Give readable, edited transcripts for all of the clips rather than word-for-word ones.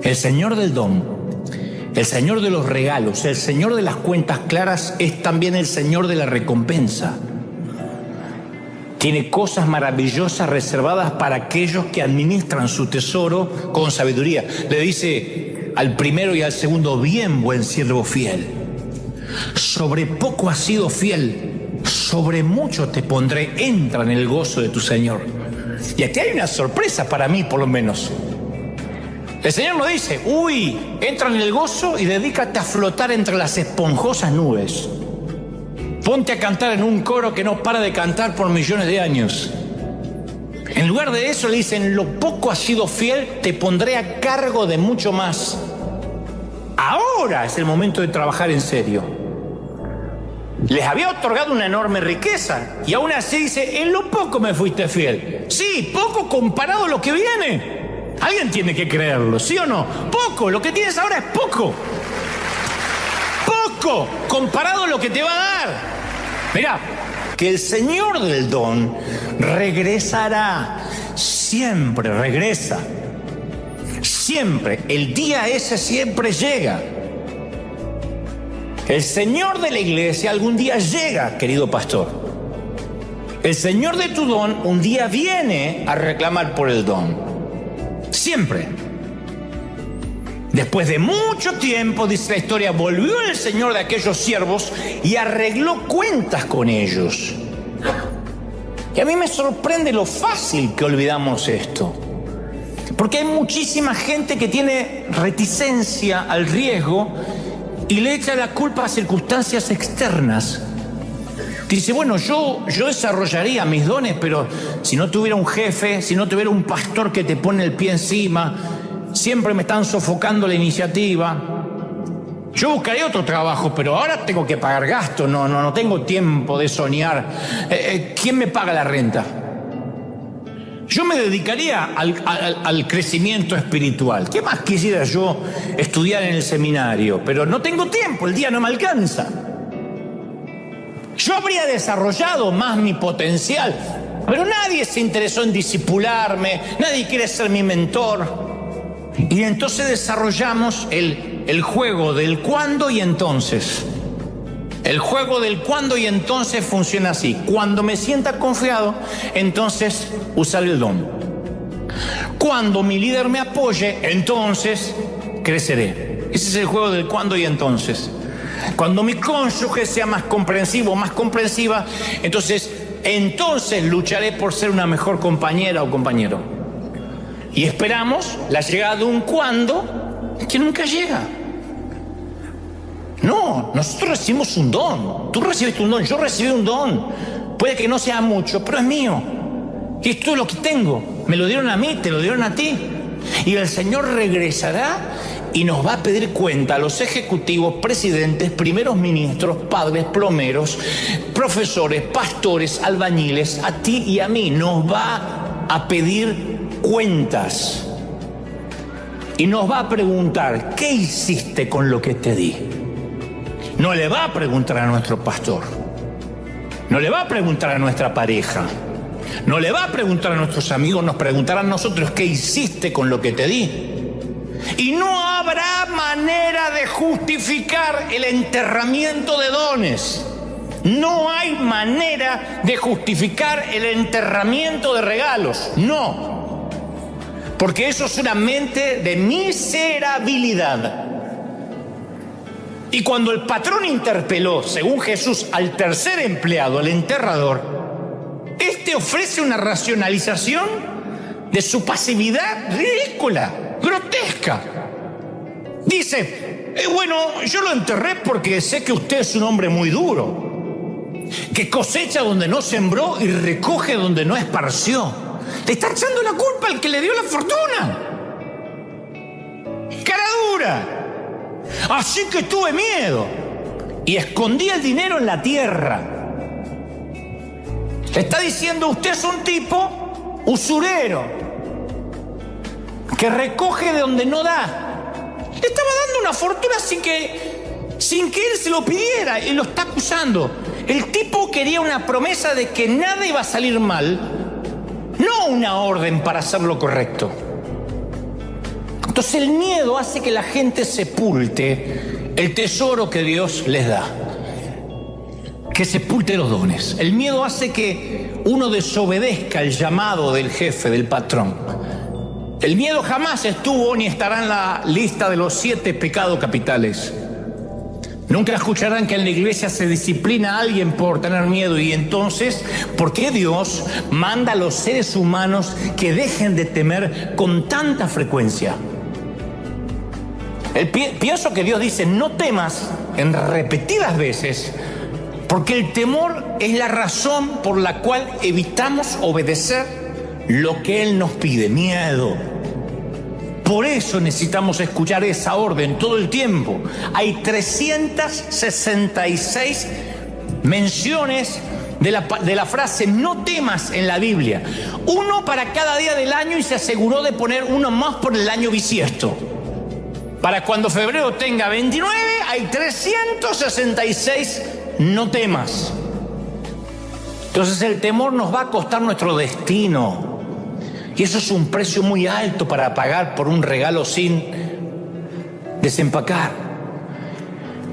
El Señor del don, el Señor de los regalos, el Señor de las cuentas claras es también el Señor de la recompensa. Tiene cosas maravillosas reservadas para aquellos que administran su tesoro con sabiduría. Le dice al primero y al segundo: bien, buen siervo fiel. Sobre poco has sido fiel, sobre mucho te pondré. Entra en el gozo de tu Señor. Y aquí hay una sorpresa para mí, por lo menos. El Señor nos dice: uy, entra en el gozo y dedícate a flotar entre las esponjosas nubes. Ponte a cantar en un coro que no para de cantar por millones de años. En lugar de eso le dicen: lo poco has sido fiel, te pondré a cargo de mucho más. Ahora es el momento de trabajar en serio. Les había otorgado una enorme riqueza y aún así dice: en lo poco me fuiste fiel. Sí, poco comparado a lo que viene. Alguien tiene que creerlo, ¿sí o no? Poco, lo que tienes ahora es poco. Poco comparado a lo que te va a dar. Mirá, que el Señor del don regresará. Siempre regresa. Siempre. El día ese siempre llega. El Señor de la iglesia algún día llega, querido pastor. El Señor de tu don un día viene a reclamar por el don. Siempre. Después de mucho tiempo, dice la historia, volvió el Señor de aquellos siervos y arregló cuentas con ellos. Y a mí me sorprende lo fácil que olvidamos esto. Porque hay muchísima gente que tiene reticencia al riesgo y le echa la culpa a circunstancias externas. Dice: bueno, yo desarrollaría mis dones, pero si no tuviera un jefe, si no tuviera un pastor que te pone el pie encima, siempre me están sofocando la iniciativa. Yo buscaré otro trabajo, pero ahora tengo que pagar gastos, no tengo tiempo de soñar. ¿Quién me paga la renta? Yo me dedicaría al crecimiento espiritual. ¿Qué más quisiera yo estudiar en el seminario? Pero no tengo tiempo, el día no me alcanza. Yo habría desarrollado más mi potencial, pero nadie se interesó en discipularme, nadie quiere ser mi mentor. Y entonces desarrollamos el juego del cuándo y entonces. El juego del cuándo y entonces funciona así: cuando me sienta confiado, entonces usar el don. Cuando mi líder me apoye, entonces creceré. Ese es el juego del cuándo y entonces. Cuando mi cónyuge sea más comprensivo, más comprensiva, entonces lucharé por ser una mejor compañera o compañero. Y esperamos la llegada de un cuándo que nunca llega. No, nosotros recibimos un don. Tú recibiste un don, yo recibí un don. Puede que no sea mucho, pero es mío. Y esto es lo que tengo. Me lo dieron a mí, te lo dieron a ti. Y el Señor regresará y nos va a pedir cuenta a los ejecutivos, presidentes, primeros ministros, padres, plomeros, profesores, pastores, albañiles, a ti y a mí. Nos va a pedir cuentas. Y nos va a preguntar: ¿qué hiciste con lo que te di? No le va a preguntar a nuestro pastor, no le va a preguntar a nuestra pareja, no le va a preguntar a nuestros amigos, nos preguntará a nosotros: ¿qué hiciste con lo que te di? Y no habrá manera de justificar el enterramiento de dones. No hay manera de justificar el enterramiento de regalos, no. Porque eso es una mente de miserabilidad. Y cuando el patrón interpeló, según Jesús, al tercer empleado, el enterrador, este ofrece una racionalización de su pasividad ridícula, grotesca. Dice: bueno, yo lo enterré porque sé que usted es un hombre muy duro, que cosecha donde no sembró y recoge donde no esparció. Le está echando la culpa al que le dio la fortuna. Cara dura. Así que tuve miedo y escondí el dinero en la tierra. Le está diciendo: usted es un tipo usurero, que recoge de donde no da. Le estaba dando una fortuna sin que él se lo pidiera, y lo está acusando. El tipo quería una promesa de que nada iba a salir mal, no una orden para hacer lo correcto. Entonces el miedo hace que la gente sepulte el tesoro que Dios les da, que sepulte los dones. El miedo hace que uno desobedezca el llamado del jefe, del patrón. El miedo jamás estuvo ni estará en la lista de los 7 pecados capitales. Nunca escucharán que en la iglesia se disciplina a alguien por tener miedo. Y entonces, ¿por qué Dios manda a los seres humanos que dejen de temer con tanta frecuencia? Pienso que Dios dice, no temas en repetidas veces, porque el temor es la razón por la cual evitamos obedecer lo que Él nos pide, miedo. Por eso necesitamos escuchar esa orden todo el tiempo. Hay 366 menciones de la frase no temas en la Biblia. Uno para cada día del año, y se aseguró de poner uno más por el año bisiesto. Para cuando febrero tenga 29, hay 366 no temas. Entonces el temor nos va a costar nuestro destino. Y eso es un precio muy alto para pagar por un regalo sin desempacar.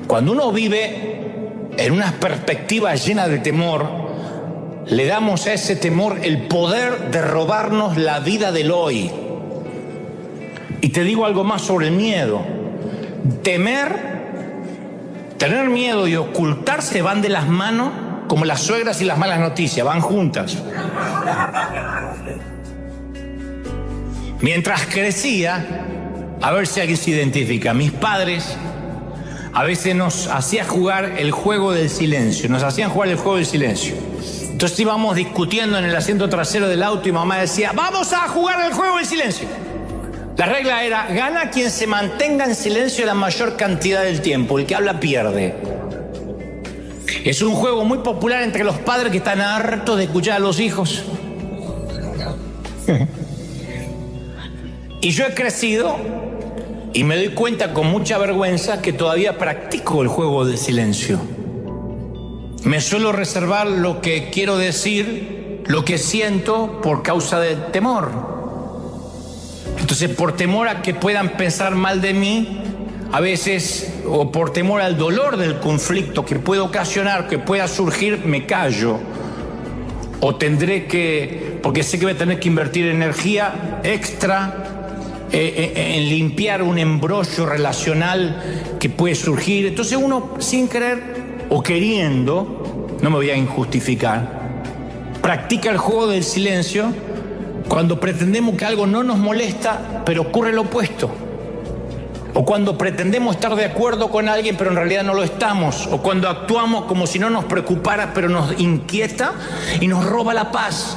Cuando uno vive en una perspectiva llena de temor, le damos a ese temor el poder de robarnos la vida del hoy. Y te digo algo más sobre el miedo. Tener miedo y ocultarse van de las manos como las suegras y las malas noticias, van juntas. Mientras crecía, a ver si alguien se identifica, mis padres a veces nos hacían jugar el juego del silencio, Entonces íbamos discutiendo en el asiento trasero del auto y mamá decía, vamos a jugar el juego del silencio. La regla era, gana quien se mantenga en silencio la mayor cantidad del tiempo, el que habla pierde. Es un juego muy popular entre los padres que están hartos de escuchar a los hijos. Y yo he crecido y me doy cuenta con mucha vergüenza que todavía practico el juego del silencio. Me suelo reservar lo que quiero decir, lo que siento, por causa del temor. Entonces, por temor a que puedan pensar mal de mí, a veces, o por temor al dolor del conflicto que puede ocasionar, que pueda surgir, me callo. O tendré que, porque sé que voy a tener que invertir energía extra en limpiar un embrollo relacional que puede surgir. Entonces uno, sin querer o queriendo, no me voy a injustificar, practica el juego del silencio cuando pretendemos que algo no nos molesta, pero ocurre lo opuesto. O cuando pretendemos estar de acuerdo con alguien, pero en realidad no lo estamos. O cuando actuamos como si no nos preocupara, pero nos inquieta y nos roba la paz.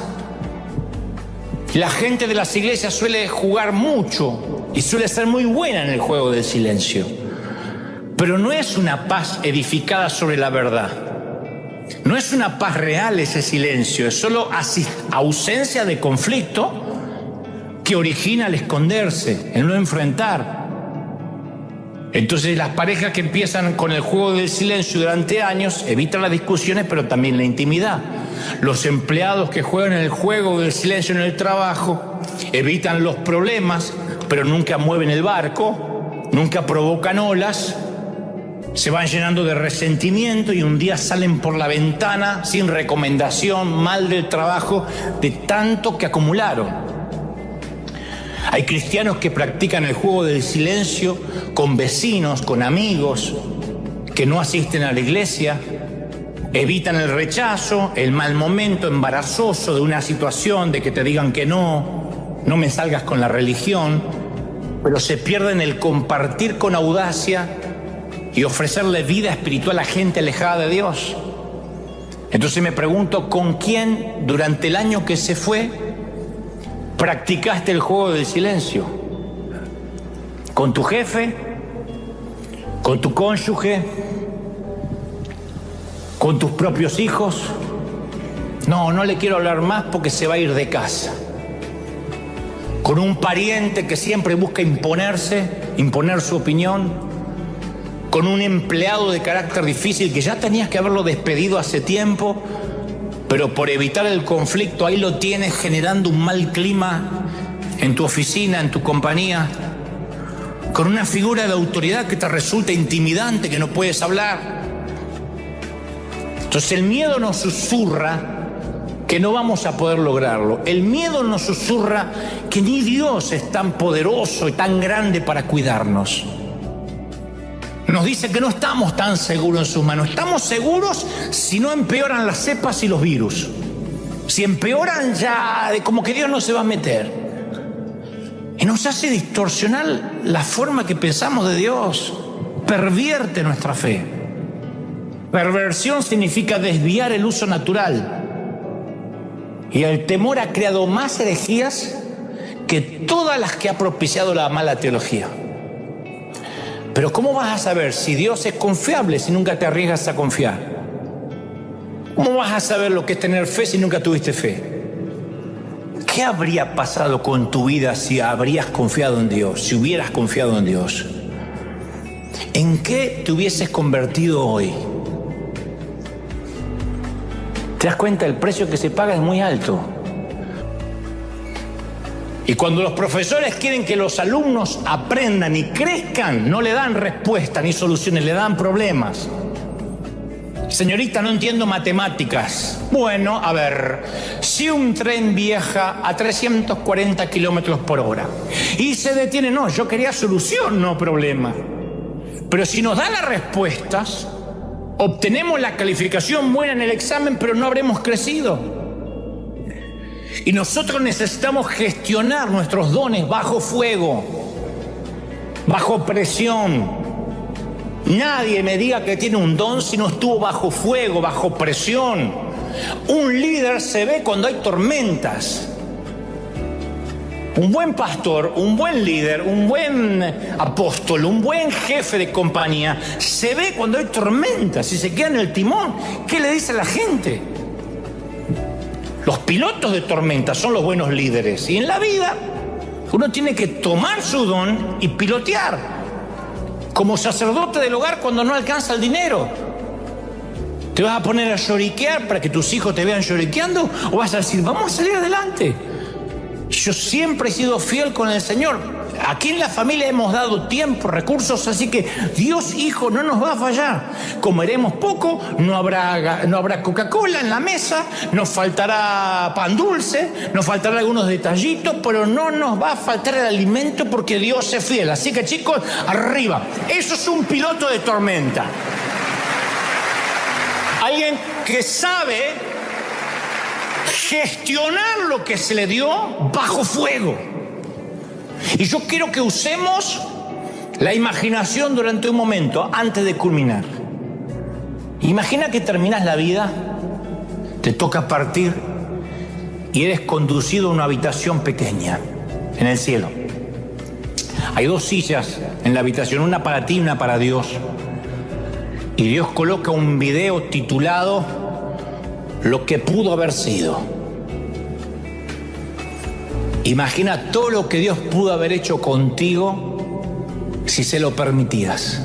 La gente de las iglesias suele jugar mucho y suele ser muy buena en el juego del silencio. Pero no es una paz edificada sobre la verdad. No es una paz real ese silencio, es solo ausencia de conflicto que origina el esconderse, el no enfrentar. Entonces las parejas que empiezan con el juego del silencio durante años evitan las discusiones, pero también la intimidad. Los empleados que juegan el juego del silencio en el trabajo evitan los problemas, pero nunca mueven el barco, nunca provocan olas, se van llenando de resentimiento y un día salen por la ventana sin recomendación, mal del trabajo, de tanto que acumularon. Hay cristianos que practican el juego del silencio con vecinos, con amigos, que no asisten a la iglesia, evitan el rechazo, el mal momento embarazoso de una situación, de que te digan que no me salgas con la religión, pero se pierden el compartir con audacia y ofrecerle vida espiritual a gente alejada de Dios. Entonces me pregunto, ¿con quién durante el año que se fue practicaste el juego del silencio? ¿Con tu jefe? ¿Con tu cónyuge? ¿Con tus propios hijos? No le quiero hablar más porque se va a ir de casa. ¿Con un pariente que siempre busca imponer su opinión? ¿Con un empleado de carácter difícil que ya tenías que haberlo despedido hace tiempo, pero por evitar el conflicto ahí lo tienes generando un mal clima en tu oficina, en tu compañía? con una figura de autoridad que te resulta intimidante, que no puedes hablar. Entonces el miedo nos susurra que no vamos a poder lograrlo. El miedo nos susurra que ni Dios es tan poderoso y tan grande para cuidarnos. Nos dice que no estamos tan seguros en sus manos. Estamos seguros si no empeoran las cepas y los virus. Si empeoran ya, como que Dios no se va a meter. Y nos hace distorsionar la forma que pensamos de Dios. Pervierte nuestra fe. Perversión significa desviar el uso natural. Y el temor ha creado más herejías que todas las que ha propiciado la mala teología. Pero ¿cómo vas a saber si Dios es confiable si nunca te arriesgas a confiar? ¿Cómo vas a saber lo que es tener fe si nunca tuviste fe? ¿Qué habría pasado con tu vida si habrías confiado en Dios, si hubieras confiado en Dios? ¿En qué te hubieses convertido hoy? ¿Te das cuenta? El precio que se paga es muy alto. Y cuando los profesores quieren que los alumnos aprendan y crezcan, no le dan respuesta ni soluciones, le dan problemas. Señorita, no entiendo matemáticas. Bueno, a ver, si un tren viaja a 340 kilómetros por hora y se detiene, no, yo quería solución, no problema. Pero si nos da las respuestas, obtenemos la calificación buena en el examen, pero no habremos crecido. Y nosotros necesitamos gestionar nuestros dones bajo fuego, bajo presión. Nadie me diga que tiene un don si no estuvo bajo fuego, bajo presión. Un líder se ve cuando hay tormentas. Un buen pastor, un buen líder, un buen apóstol, un buen jefe de compañía, se ve cuando hay tormentas y se queda en el timón. ¿Qué le dice a la gente? Los pilotos de tormenta son los buenos líderes. Y en la vida uno tiene que tomar su don y pilotear. Como sacerdote del hogar cuando no alcanza el dinero. ¿Te vas a poner a lloriquear para que tus hijos te vean lloriqueando? ¿O vas a decir, vamos a salir adelante? Yo siempre he sido fiel con el Señor. Aquí en la familia hemos dado tiempo, recursos, así que Dios, Hijo, no nos va a fallar. Comeremos poco, no habrá Coca-Cola en la mesa, nos faltará pan dulce, nos faltará algunos detallitos, pero no nos va a faltar el alimento porque Dios es fiel. Así que, chicos, arriba. Eso es un piloto de tormenta. Alguien que sabe gestionar lo que se le dio bajo fuego. Y yo quiero que usemos la imaginación durante un momento antes de culminar. Imagina que terminas la vida, te toca partir y eres conducido a una habitación pequeña en el cielo. Hay dos sillas en la habitación, una para ti y una para Dios. Y Dios coloca un video titulado Lo que pudo haber sido. Imagina todo lo que Dios pudo haber hecho contigo si se lo permitías.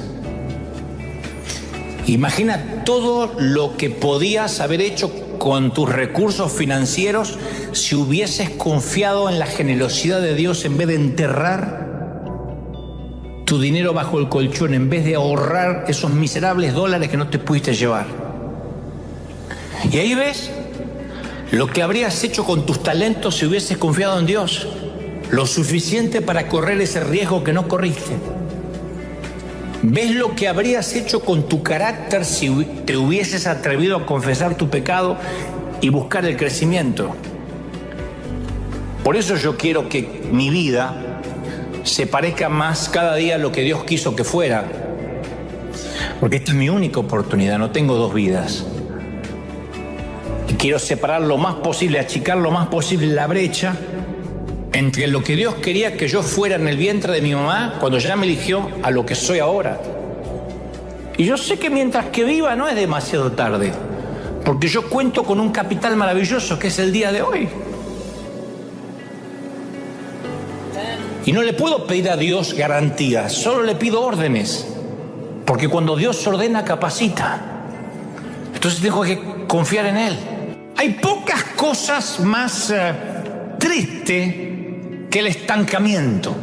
Imagina todo lo que podías haber hecho con tus recursos financieros si hubieses confiado en la generosidad de Dios en vez de enterrar tu dinero bajo el colchón, en vez de ahorrar esos miserables dólares que no te pudiste llevar. Y ahí ves lo que habrías hecho con tus talentos si hubieses confiado en Dios, lo suficiente para correr ese riesgo que no corriste. ¿Ves lo que habrías hecho con tu carácter si te hubieses atrevido a confesar tu pecado y buscar el crecimiento? Por eso yo quiero que mi vida se parezca más cada día a lo que Dios quiso que fuera. Porque esta es mi única oportunidad, no tengo dos vidas. Y quiero separar lo más posible, achicar lo más posible la brecha entre lo que Dios quería que yo fuera en el vientre de mi mamá cuando ya me eligió a lo que soy ahora. Y yo sé que mientras que viva no es demasiado tarde, porque yo cuento con un capital maravilloso que es el día de hoy. Y no le puedo pedir a Dios garantías, solo le pido órdenes, porque cuando Dios ordena, capacita. Entonces tengo que confiar en Él. Hay pocas cosas más tristes que el estancamiento.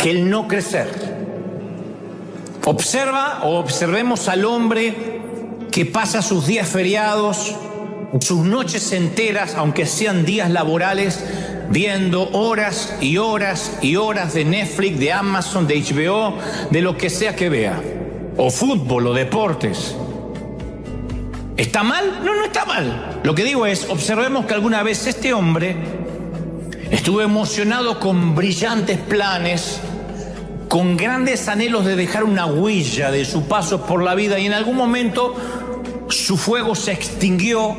que el no crecer. Observemos al hombre que pasa sus días feriados, sus noches enteras, aunque sean días laborales, viendo horas y horas y horas de Netflix, de Amazon, de HBO, de lo que sea que vea, o fútbol o deportes. ¿Está mal? No, no está mal. Lo que digo es, observemos que alguna vez este hombre estuvo emocionado con brillantes planes, con grandes anhelos de dejar una huella de su paso por la vida, y en algún momento su fuego se extinguió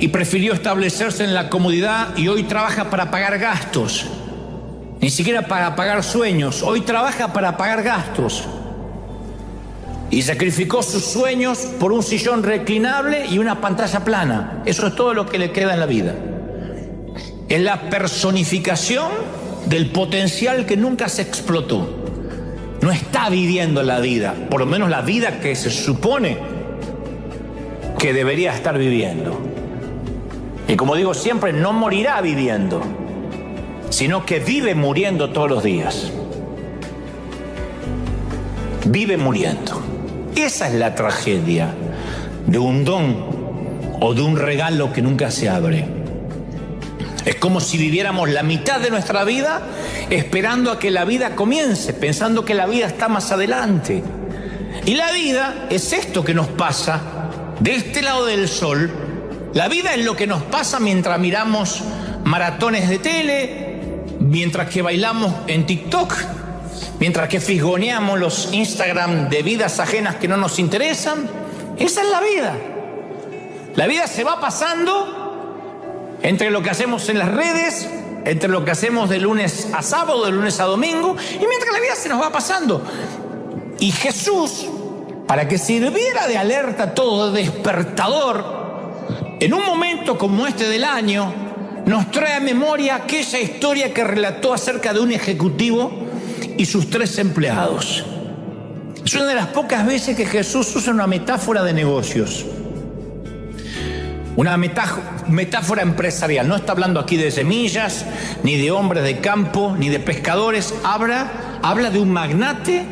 y prefirió establecerse en la comodidad, y hoy trabaja para pagar gastos, ni siquiera para pagar sueños. Hoy trabaja para pagar gastos y sacrificó sus sueños por un sillón reclinable y una pantalla plana. Eso es todo lo que le queda en la vida. Es la personificación del potencial que nunca se explotó. No está viviendo la vida, por lo menos la vida que se supone que debería estar viviendo. Y como digo siempre, no morirá viviendo, sino que vive muriendo todos los días. Vive muriendo. Esa es la tragedia de un don o de un regalo que nunca se abre. Es como si viviéramos la mitad de nuestra vida esperando a que la vida comience, pensando que la vida está más adelante. Y la vida es esto que nos pasa de este lado del sol. La vida es lo que nos pasa mientras miramos maratones de tele, mientras que bailamos en TikTok, mientras que fisgoneamos los Instagram de vidas ajenas que no nos interesan. Esa es la vida. La vida se va pasando entre lo que hacemos en las redes, entre lo que hacemos de lunes a sábado, de lunes a domingo, y mientras la vida se nos va pasando. Y Jesús, para que sirviera de alerta todo, de despertador, en un momento como este del año, nos trae a memoria aquella historia que relató acerca de un ejecutivo y sus 3 empleados. Es una de las pocas veces que Jesús usa una metáfora de negocios, una metáfora empresarial. No está hablando aquí de semillas, ni de hombres de campo, ni de pescadores. Habla de un magnate,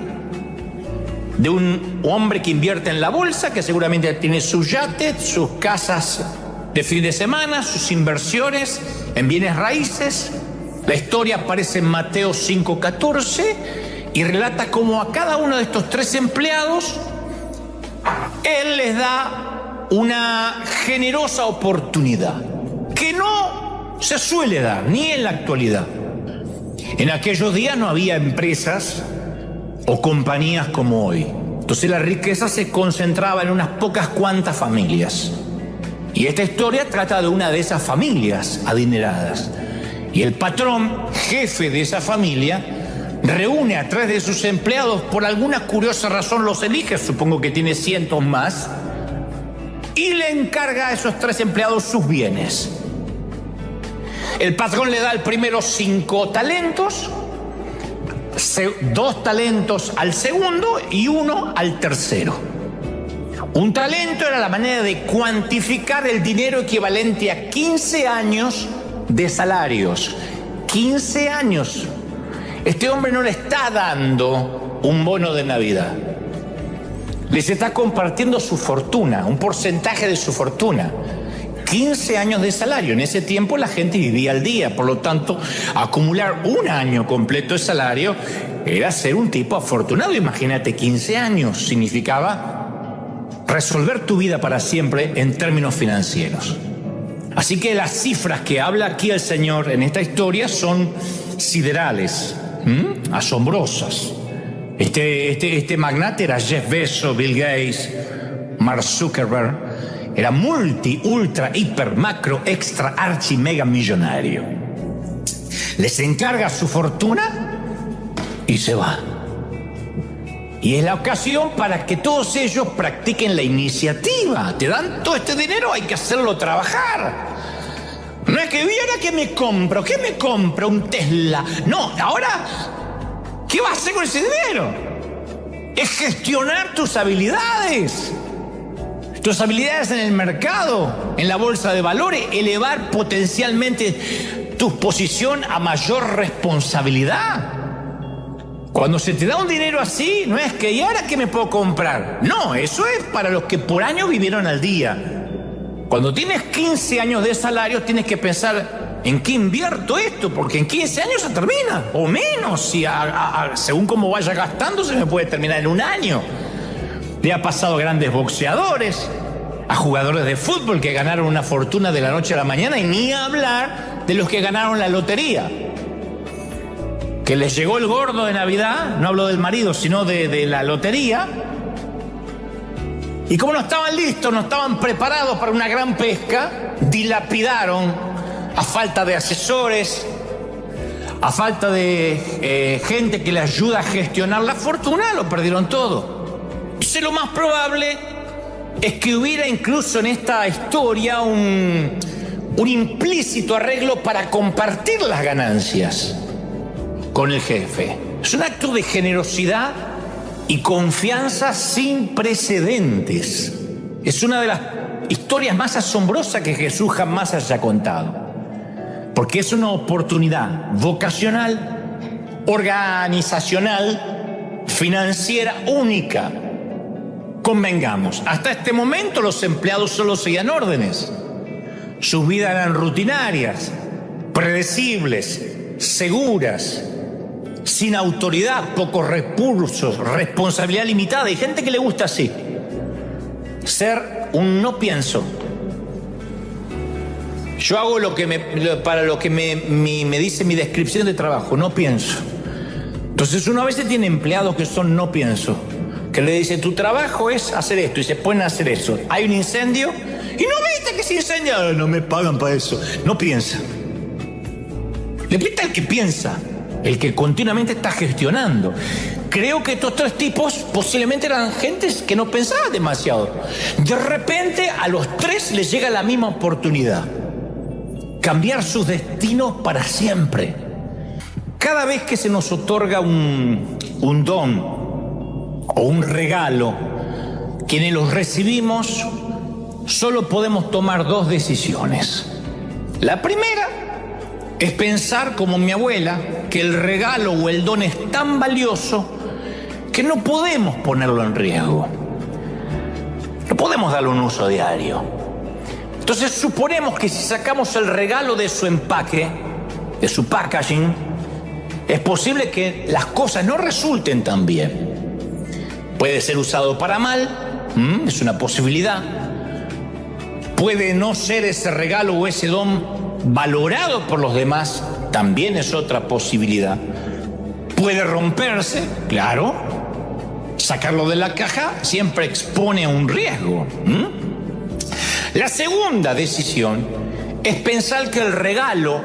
de un hombre que invierte en la bolsa, que seguramente tiene sus yates, sus casas de fin de semana, sus inversiones en bienes raíces. La historia aparece en Mateo 5:14 y relata cómo a cada uno de estos 3 empleados él les da una generosa oportunidad que no se suele dar ni en la actualidad. En aquellos días no había empresas o compañías como hoy. Entonces la riqueza se concentraba en unas pocas cuantas familias. Y esta historia trata de una de esas familias adineradas. Y el patrón, jefe de esa familia, reúne a 3 de sus empleados, por alguna curiosa razón los elige, supongo que tiene cientos más, y le encarga a esos 3 empleados sus bienes. El patrón le da al primero 5 talentos, 2 talentos al segundo y 1 al tercero. Un talento era la manera de cuantificar el dinero equivalente a 15 años de salarios. 15 años. Este hombre no le está dando un bono de Navidad. Les está compartiendo su fortuna, un porcentaje de su fortuna. 15 años de salario. En ese tiempo la gente vivía al día, por lo tanto, acumular un año completo de salario era ser un tipo afortunado. Imagínate, 15 años significaba resolver tu vida para siempre en términos financieros. Así que las cifras que habla aquí el Señor en esta historia son siderales, asombrosas. Este magnate era Jeff Bezos, Bill Gates, Mark Zuckerberg. Era multi, ultra, hiper, macro, extra, archi, mega millonario. Les encarga su fortuna y se va. Y es la ocasión para que todos ellos practiquen la iniciativa. Te dan todo este dinero, hay que hacerlo trabajar. No es que viera que me compro, ¿qué me compro? Un Tesla. No, ahora, ¿qué vas a hacer con ese dinero? Es gestionar tus habilidades. Tus habilidades en el mercado, en la bolsa de valores, elevar potencialmente tu posición a mayor responsabilidad. Cuando se te da un dinero así, no es que, ¿y ahora qué me puedo comprar? No, eso es para los que por año vivieron al día. Cuando tienes 15 años de salario, tienes que pensar, ¿en qué invierto esto? Porque en 15 años se termina, o menos, si según cómo vaya gastando, se me puede terminar en un año. Le ha pasado a grandes boxeadores, a jugadores de fútbol que ganaron una fortuna de la noche a la mañana, y ni hablar de los que ganaron la lotería. Que les llegó el gordo de Navidad, no hablo del marido, sino de la lotería, y como no estaban listos, no estaban preparados para una gran pesca, dilapidaron a falta de asesores, a falta de gente que les ayuda a gestionar la fortuna, lo perdieron todo. Entonces lo más probable es que hubiera incluso en esta historia un implícito arreglo para compartir las ganancias con el jefe. Es un acto de generosidad y confianza sin precedentes. Es una de las historias más asombrosas que Jesús jamás haya contado, porque es una oportunidad vocacional, organizacional, financiera única. Convengamos, hasta este momento los empleados solo seguían órdenes. Sus vidas eran rutinarias, predecibles, seguras, sin autoridad, pocos recursos, responsabilidad limitada. Hay gente que le gusta así, ser un no pienso. Yo hago para lo que me dice mi descripción de trabajo, no pienso. Entonces uno a veces tiene empleados que son no pienso, que le dice, tu trabajo es hacer esto, y se ponen a hacer eso. Hay un incendio, y no viste que se incendia, no me pagan para eso. No piensa. Le pita el que piensa, el que continuamente está gestionando. Creo que estos tres tipos posiblemente eran gentes que no pensaban demasiado. De repente a los tres les llega la misma oportunidad: cambiar sus destinos para siempre. Cada vez que se nos otorga un don o un regalo, quienes los recibimos solo podemos tomar dos decisiones. La primera es pensar, como mi abuela, que el regalo o el don es tan valioso que no podemos ponerlo en riesgo. No podemos darle un uso diario. Entonces suponemos que si sacamos el regalo de su empaque, de su packaging, es posible que las cosas no resulten tan bien. Puede ser usado para mal, es una posibilidad. Puede no ser ese regalo o ese don valorado por los demás, también es otra posibilidad. Puede romperse, claro. Sacarlo de la caja siempre expone a un riesgo. La segunda decisión es pensar que el regalo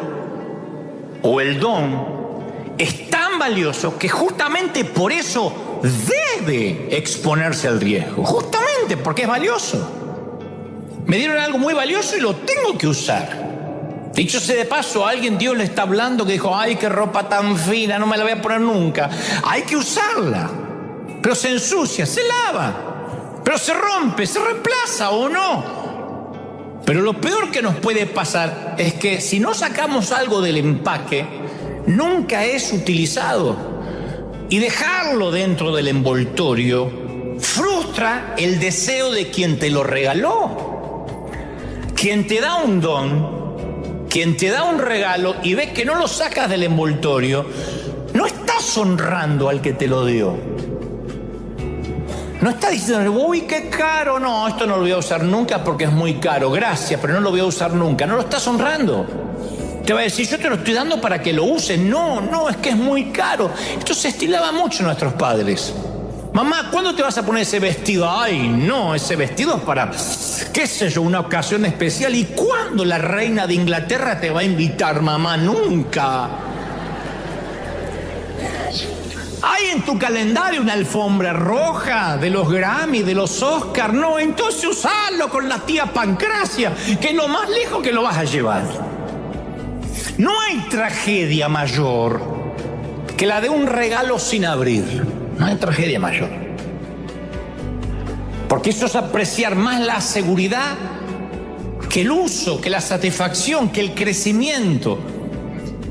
o el don es tan valioso que justamente por eso debe exponerse al riesgo. Justamente porque es valioso. Me dieron algo muy valioso y lo tengo que usar. Dicho sea de paso, a alguien Dios le está hablando que dijo, ay, qué ropa tan fina, no me la voy a poner nunca. Hay que usarla, pero se ensucia, se lava, pero se rompe, se reemplaza o no. Pero lo peor que nos puede pasar es que si no sacamos algo del empaque, nunca es utilizado. Y dejarlo dentro del envoltorio frustra el deseo de quien te lo regaló. Quien te da un don, quien te da un regalo y ves que no lo sacas del envoltorio, no estás honrando al que te lo dio. No está diciendo, uy, qué caro, no, esto no lo voy a usar nunca porque es muy caro, gracias, pero no lo voy a usar nunca. No lo estás honrando. Te va a decir, yo te lo estoy dando para que lo uses. No, es que es muy caro. Esto se estilaba mucho nuestros padres. Mamá, ¿cuándo te vas a poner ese vestido? Ay, no, ese vestido es para, qué sé yo, una ocasión especial. ¿Y cuándo la reina de Inglaterra te va a invitar, mamá? Nunca. ¿Hay en tu calendario una alfombra roja de los Grammy, de los Oscar? No, entonces usalo con la tía Pancracia, que es lo más lejos que lo vas a llevar. No hay tragedia mayor que la de un regalo sin abrir. No hay tragedia mayor. Porque eso es apreciar más la seguridad que el uso, que la satisfacción, que el crecimiento.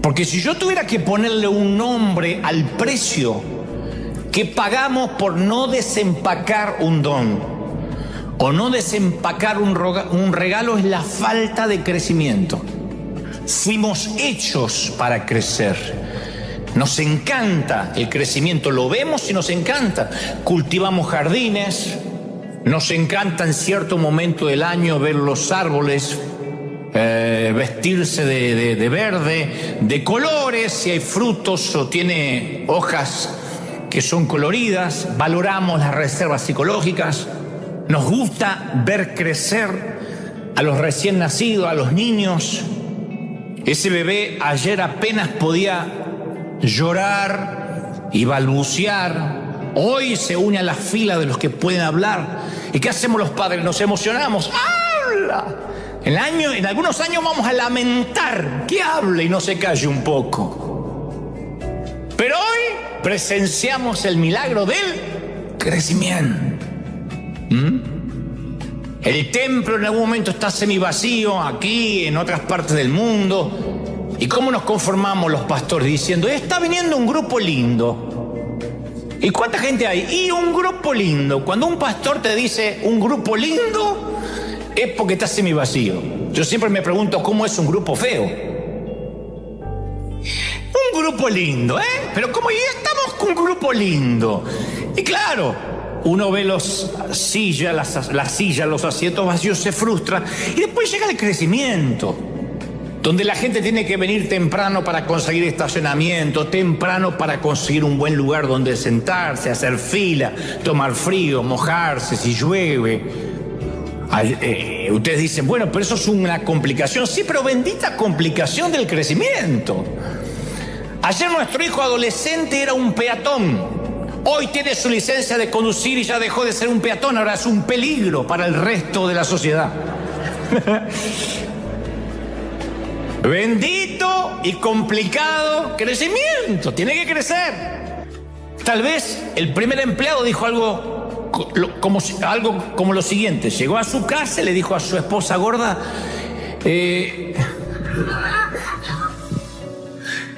Porque si yo tuviera que ponerle un nombre al precio que pagamos por no desempacar un don o no desempacar un regalo es la falta de crecimiento. Fuimos hechos para crecer. Nos encanta el crecimiento, lo vemos y nos encanta. Cultivamos jardines, nos encanta en cierto momento del año ver los árboles vestirse de verde, de colores, si hay frutos o tiene hojas que son coloridas. Valoramos las reservas ecológicas. Nos gusta ver crecer a los recién nacidos, a los niños. Ese bebé ayer apenas podía llorar y balbucear. Hoy se une a la fila de los que pueden hablar. ¿Y qué hacemos los padres? Nos emocionamos. ¡Habla! En algunos años vamos a lamentar que hable y no se calle un poco. Pero hoy presenciamos el milagro del crecimiento. El templo en algún momento está semivacío, aquí, en otras partes del mundo. ¿Y cómo nos conformamos los pastores diciendo, está viniendo un grupo lindo? ¿Y cuánta gente hay? Y un grupo lindo. Cuando un pastor te dice un grupo lindo, es porque está semivacío. Yo siempre me pregunto cómo es un grupo feo. Un grupo lindo, ¿eh? Pero como ya estamos con un grupo lindo. Y claro, uno ve las sillas, los asientos vacíos, se frustra. Y después llega el crecimiento, donde la gente tiene que venir temprano para conseguir estacionamiento, temprano para conseguir un buen lugar donde sentarse, hacer fila, tomar frío, mojarse si llueve. Ustedes dicen, bueno, pero eso es una complicación. Sí, pero bendita complicación del crecimiento. Ayer nuestro hijo adolescente era un peatón. Hoy tiene su licencia de conducir y ya dejó de ser un peatón. Ahora es un peligro para el resto de la sociedad. Bendito y complicado crecimiento. Tiene que crecer. Tal vez el primer empleado dijo algo como lo siguiente. Llegó a su casa y le dijo a su esposa gorda,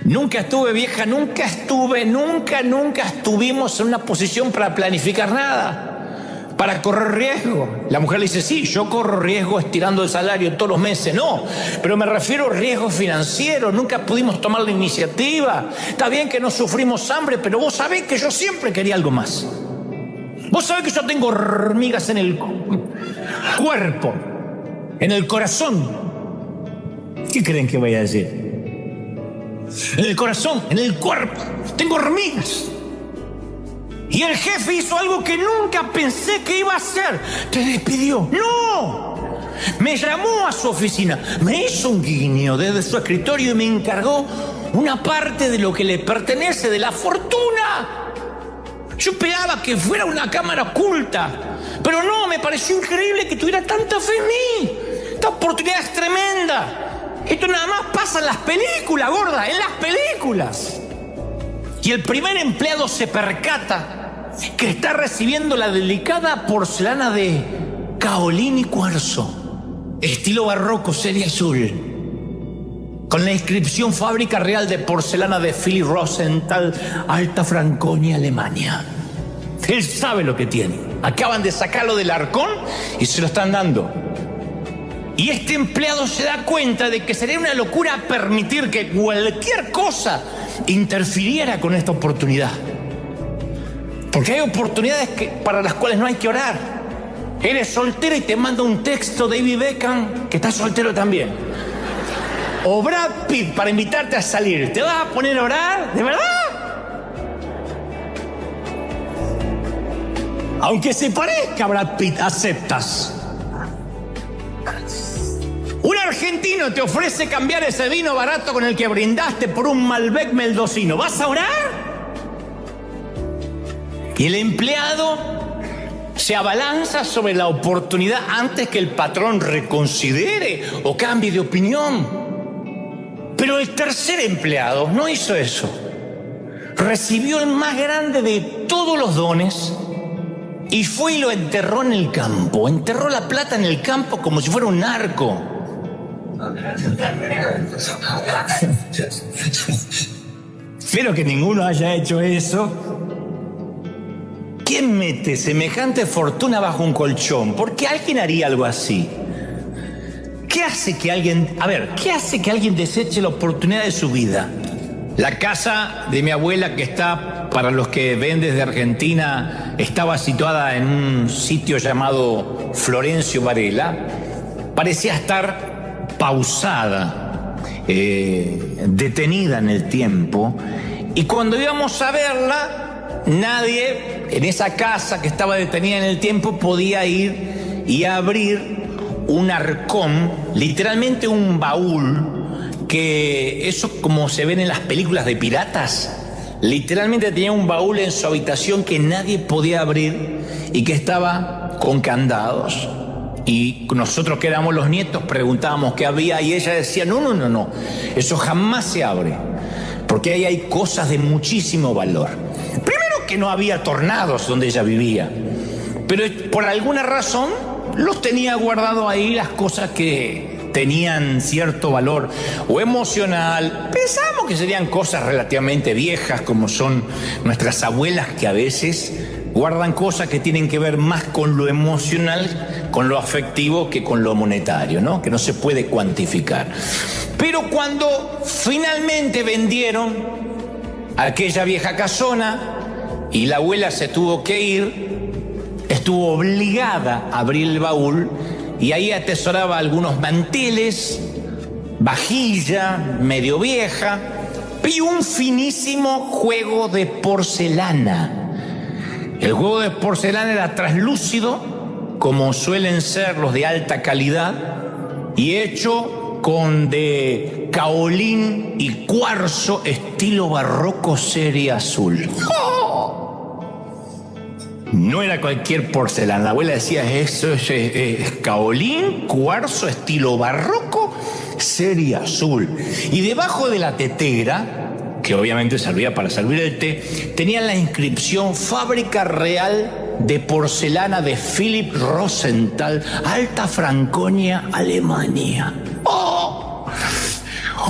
nunca estuve vieja, nunca estuvimos en una posición para planificar nada, para correr riesgo. La mujer le dice, sí, yo corro riesgo estirando el salario todos los meses. No, pero me refiero a riesgo financiero. Nunca pudimos tomar la iniciativa. Está bien que no sufrimos hambre, pero vos sabés que yo siempre quería algo más. Vos sabés que yo tengo hormigas en el cuerpo, en el corazón. ¿Qué creen que voy a decir? En el corazón, en el cuerpo, tengo hormigas. Y el jefe hizo algo que nunca pensé que iba a hacer. Te despidió. ¡No! Me llamó a su oficina, me hizo un guiño desde su escritorio y me encargó una parte de lo que le pertenece, de la fortuna. Yo esperaba que fuera una cámara oculta, pero no, me pareció increíble que tuviera tanta fe en mí. Esta oportunidad es tremenda. Esto nada más pasa en las películas, gorda, en las películas. Y el primer empleado se percata que está recibiendo la delicada porcelana de caolín y cuarzo, estilo barroco, serie azul, con la inscripción Fábrica Real de Porcelana de Philipp Rosenthal, Alta Franconia, Alemania. Él sabe lo que tiene. Acaban de sacarlo del arcón y se lo están dando. Y este empleado se da cuenta de que sería una locura permitir que cualquier cosa interfiriera con esta oportunidad. Porque hay oportunidades para las cuales no hay que orar. Eres soltero y te manda un texto David Beckham, que está soltero también. O Brad Pitt para invitarte a salir. ¿Te vas a poner a orar? ¿De verdad? Aunque se parezca a Brad Pitt, aceptas. Un argentino te ofrece cambiar ese vino barato con el que brindaste por un Malbec mendocino. ¿Vas a orar? Y el empleado se abalanza sobre la oportunidad antes que el patrón reconsidere o cambie de opinión. Pero el tercer empleado no hizo eso. Recibió el más grande de todos los dones y fue y lo enterró en el campo. Enterró la plata en el campo como si fuera un narco. Espero que ninguno haya hecho eso. ¿quién mete semejante fortuna bajo un colchón? ¿Por qué alguien haría algo así? ¿Qué hace que alguien deseche la oportunidad de su vida? La casa de mi abuela, que está, para los que ven desde Argentina, estaba situada en un sitio llamado Florencio Varela, parecía estar pausada, detenida en el tiempo, y cuando íbamos a verla, nadie en esa casa que estaba detenida en el tiempo podía ir y abrir un arcón, literalmente un baúl, que eso como se ven en las películas de piratas, literalmente tenía un baúl en su habitación que nadie podía abrir y que estaba con candados. Y nosotros que éramos los nietos preguntábamos qué había y ella decía, no, eso jamás se abre, porque ahí hay cosas de muchísimo valor. Primero que no había tornados donde ella vivía, pero por alguna razón los tenía guardados ahí, las cosas que tenían cierto valor o emocional. Pensamos que serían cosas relativamente viejas, como son nuestras abuelas, que a veces guardan cosas que tienen que ver más con lo emocional, con lo afectivo, que con lo monetario, ¿no? Que no se puede cuantificar. Pero cuando finalmente vendieron aquella vieja casona y la abuela se tuvo que ir, estuvo obligada a abrir el baúl y ahí atesoraba algunos manteles, vajilla medio vieja y un finísimo juego de porcelana. El juego de porcelana era translúcido, como suelen ser los de alta calidad, y hecho con de caolín y cuarzo estilo barroco serie azul. ¡Oh! No era cualquier porcelana. La abuela decía, eso es caolín, cuarzo, estilo barroco, serie azul. Y debajo de la tetera, que obviamente servía para servir el té, tenía la inscripción Fábrica Real de Porcelana de Philip Rosenthal, Alta Franconia, Alemania. ¡Oh!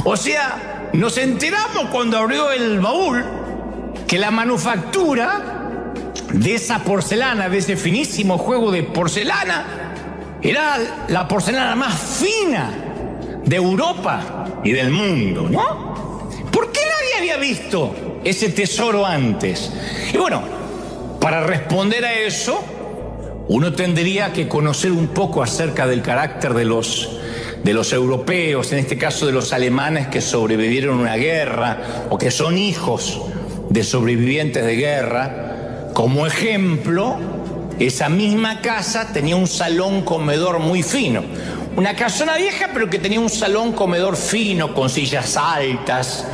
O sea, nos enteramos cuando abrió el baúl que la manufactura de esa porcelana, de ese finísimo juego de porcelana, era la porcelana más fina de Europa y del mundo, ¿no? ¿Por qué nadie había visto ese tesoro antes? Y bueno, para responder a eso, uno tendría que conocer un poco acerca del carácter de los europeos, en este caso de los alemanes que sobrevivieron a una guerra o que son hijos de sobrevivientes de guerra. Como ejemplo, esa misma casa tenía un salón comedor muy fino. Una casona vieja, pero que tenía un salón comedor fino, con sillas altas.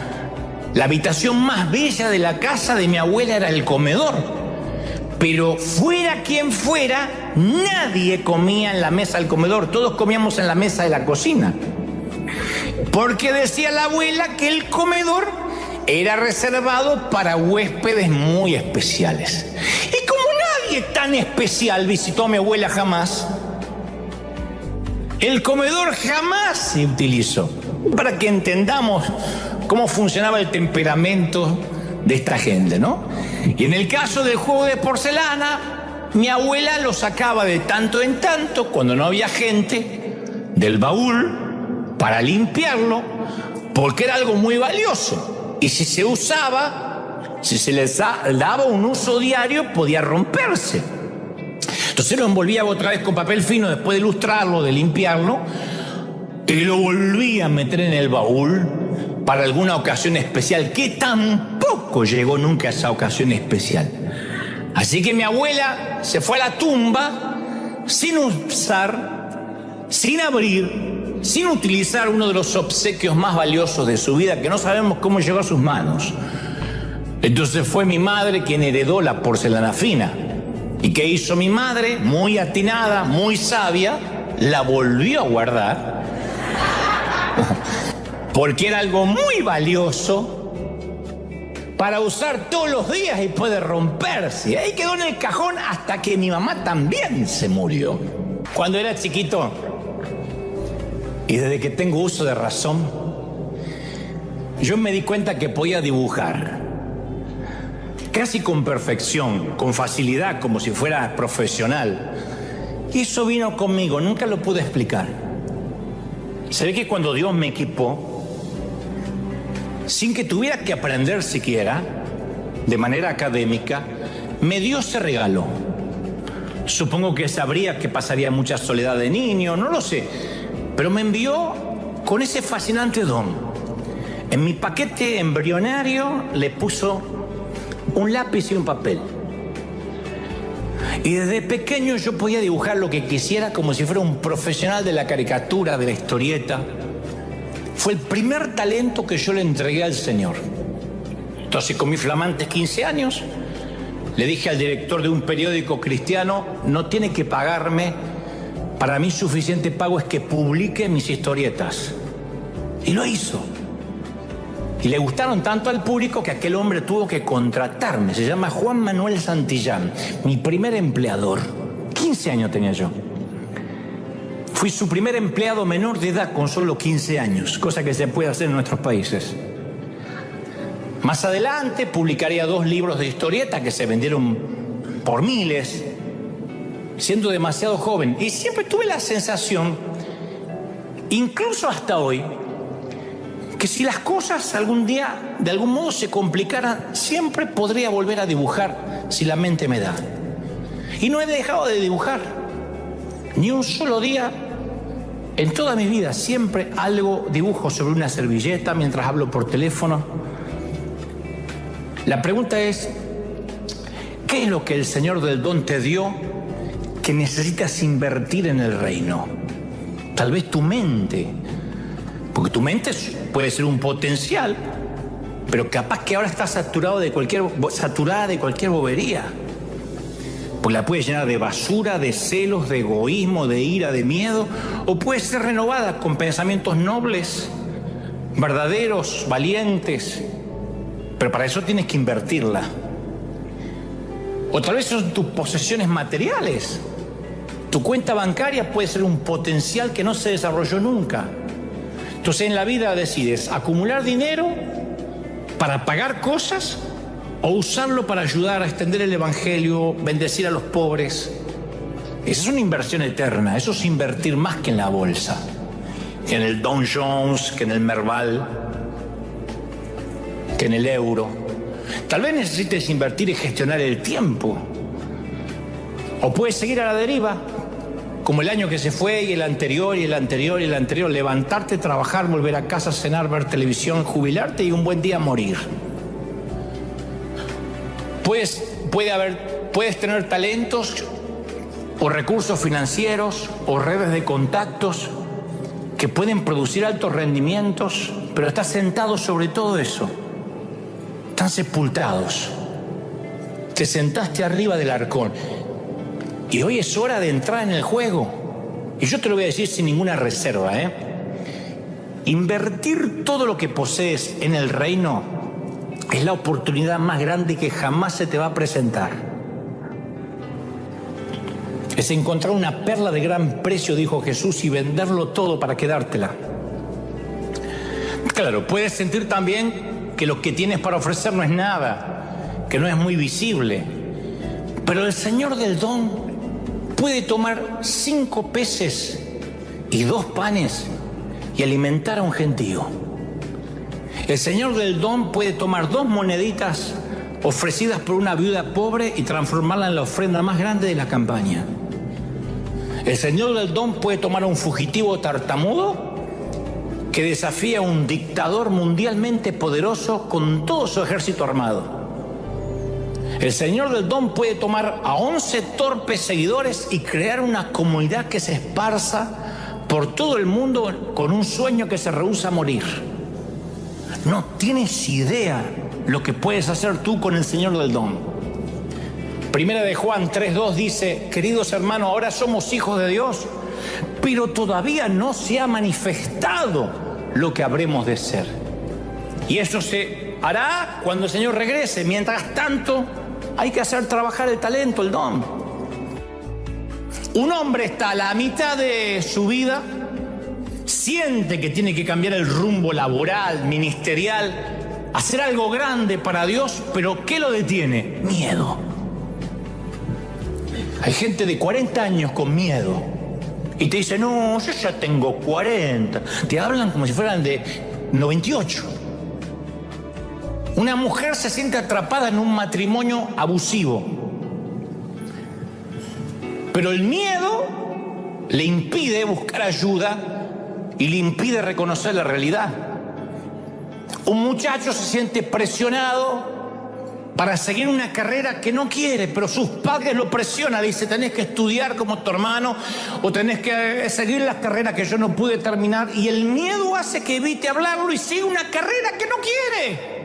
La habitación más bella de la casa de mi abuela era el comedor. Pero fuera quien fuera, nadie comía en la mesa del comedor. Todos comíamos en la mesa de la cocina. Porque decía la abuela que el comedor era reservado para huéspedes muy especiales. Y como nadie tan especial visitó a mi abuela jamás, el comedor jamás se utilizó. Para que entendamos cómo funcionaba el temperamento de esta gente, ¿no? Y en el caso del juego de porcelana, mi abuela lo sacaba de tanto en tanto, cuando no había gente, del baúl para limpiarlo, porque era algo muy valioso. Y si se usaba, si se les daba un uso diario, podía romperse. Entonces lo envolvía otra vez con papel fino después de lustrarlo, de limpiarlo, y lo volvía a meter en el baúl para alguna ocasión especial, que tampoco llegó nunca a esa ocasión especial. Así que mi abuela se fue a la tumba sin usar, sin abrir, sin utilizar uno de los obsequios más valiosos de su vida, que no sabemos cómo llegó a sus manos. Entonces fue mi madre quien heredó la porcelana fina. ¿Y qué hizo mi madre? Muy atinada, muy sabia, la volvió a guardar, porque era algo muy valioso para usar todos los días y puede romperse. Ahí quedó en el cajón hasta que mi mamá también se murió. Cuando era chiquito, y desde que tengo uso de razón, yo me di cuenta que podía dibujar. casi con perfección, con facilidad, como si fuera profesional. Y eso vino conmigo, nunca lo pude explicar. Se ve que cuando Dios me equipó, sin que tuviera que aprender siquiera, de manera académica, me dio ese regalo. Supongo que sabría que pasaría mucha soledad de niño, no lo sé, pero me envió con ese fascinante don. En mi paquete embrionario le puso un lápiz y un papel. Y desde pequeño yo podía dibujar lo que quisiera como si fuera un profesional de la caricatura, de la historieta. Fue el primer talento que yo le entregué al Señor. Entonces, con mis flamantes 15 años, le dije al director de un periódico cristiano, no tiene que pagarme, para mí suficiente pago es que publique mis historietas. Y lo hizo. Y le gustaron tanto al público que aquel hombre tuvo que contratarme. Se llama Juan Manuel Santillán, mi primer empleador. 15 años tenía yo. Fui su primer empleado menor de edad con solo 15 años, cosa que se puede hacer en nuestros países. Más adelante publicaría 2 libros de historieta que se vendieron por miles, siendo demasiado joven. Y siempre tuve la sensación, incluso hasta hoy, que si las cosas algún día de algún modo se complicaran, siempre podría volver a dibujar si la mente me da. Y no he dejado de dibujar, ni un solo día en toda mi vida. Siempre algo dibujo sobre una servilleta mientras hablo por teléfono. La pregunta es, ¿qué es lo que el Señor del don te dio que necesitas invertir en el reino? Tal vez tu mente, porque tu mente puede ser un potencial, pero capaz que ahora está saturada de cualquier bobería. Pues la puedes llenar de basura, de celos, de egoísmo, de ira, de miedo, o puede ser renovada con pensamientos nobles, verdaderos, valientes. Pero para eso tienes que invertirla. O tal vez son tus posesiones materiales. Tu cuenta bancaria puede ser un potencial que no se desarrolló nunca. Entonces en la vida decides acumular dinero para pagar cosas o usarlo para ayudar a extender el evangelio, bendecir a los pobres. Esa es una inversión eterna. Eso es invertir más que en la bolsa, que en el Dow Jones, que en el Merval, que en el euro. Tal vez necesites invertir y gestionar el tiempo. O puedes seguir a la deriva, como el año que se fue y el anterior y el anterior y el anterior. Levantarte, trabajar, volver a casa, cenar, ver televisión, jubilarte y un buen día morir. Puedes tener talentos o recursos financieros o redes de contactos que pueden producir altos rendimientos, pero estás sentado sobre todo eso. Están sepultados. Te sentaste arriba del arcón. Y hoy es hora de entrar en el juego. Y yo te lo voy a decir sin ninguna reserva, Invertir todo lo que posees en el reino es la oportunidad más grande que jamás se te va a presentar. Es encontrar una perla de gran precio, dijo Jesús, y venderlo todo para quedártela. Claro, puedes sentir también que lo que tienes para ofrecer no es nada, que no es muy visible. Pero el Señor del don puede tomar 5 peces y 2 panes y alimentar a un gentío. El Señor del don puede tomar 2 moneditas ofrecidas por una viuda pobre y transformarla en la ofrenda más grande de la campaña. El Señor del don puede tomar a un fugitivo tartamudo que desafía a un dictador mundialmente poderoso con todo su ejército armado. El Señor del don puede tomar a 11 torpes seguidores y crear una comunidad que se esparza por todo el mundo con un sueño que se rehúsa a morir. No tienes idea lo que puedes hacer tú con el Señor del don. Primera de Juan 3:2 dice, queridos hermanos, ahora somos hijos de Dios, pero todavía no se ha manifestado lo que habremos de ser. Y eso se hará cuando el Señor regrese. Mientras tanto, hay que hacer trabajar el talento, el don. Un hombre está a la mitad de su vida, siente que tiene que cambiar el rumbo laboral, ministerial, hacer algo grande para Dios, pero ¿qué lo detiene? Miedo. Hay gente de 40 años con miedo y te dice, no, yo ya tengo 40. Te hablan como si fueran de 98. Una mujer se siente atrapada en un matrimonio abusivo, pero el miedo le impide buscar ayuda y le impide reconocer la realidad. Un muchacho se siente presionado para seguir una carrera que no quiere, pero sus padres lo presionan, le dicen, tenés que estudiar como tu hermano o tenés que seguir la carrera que yo no pude terminar, y el miedo hace que evite hablarlo y siga una carrera que no quiere.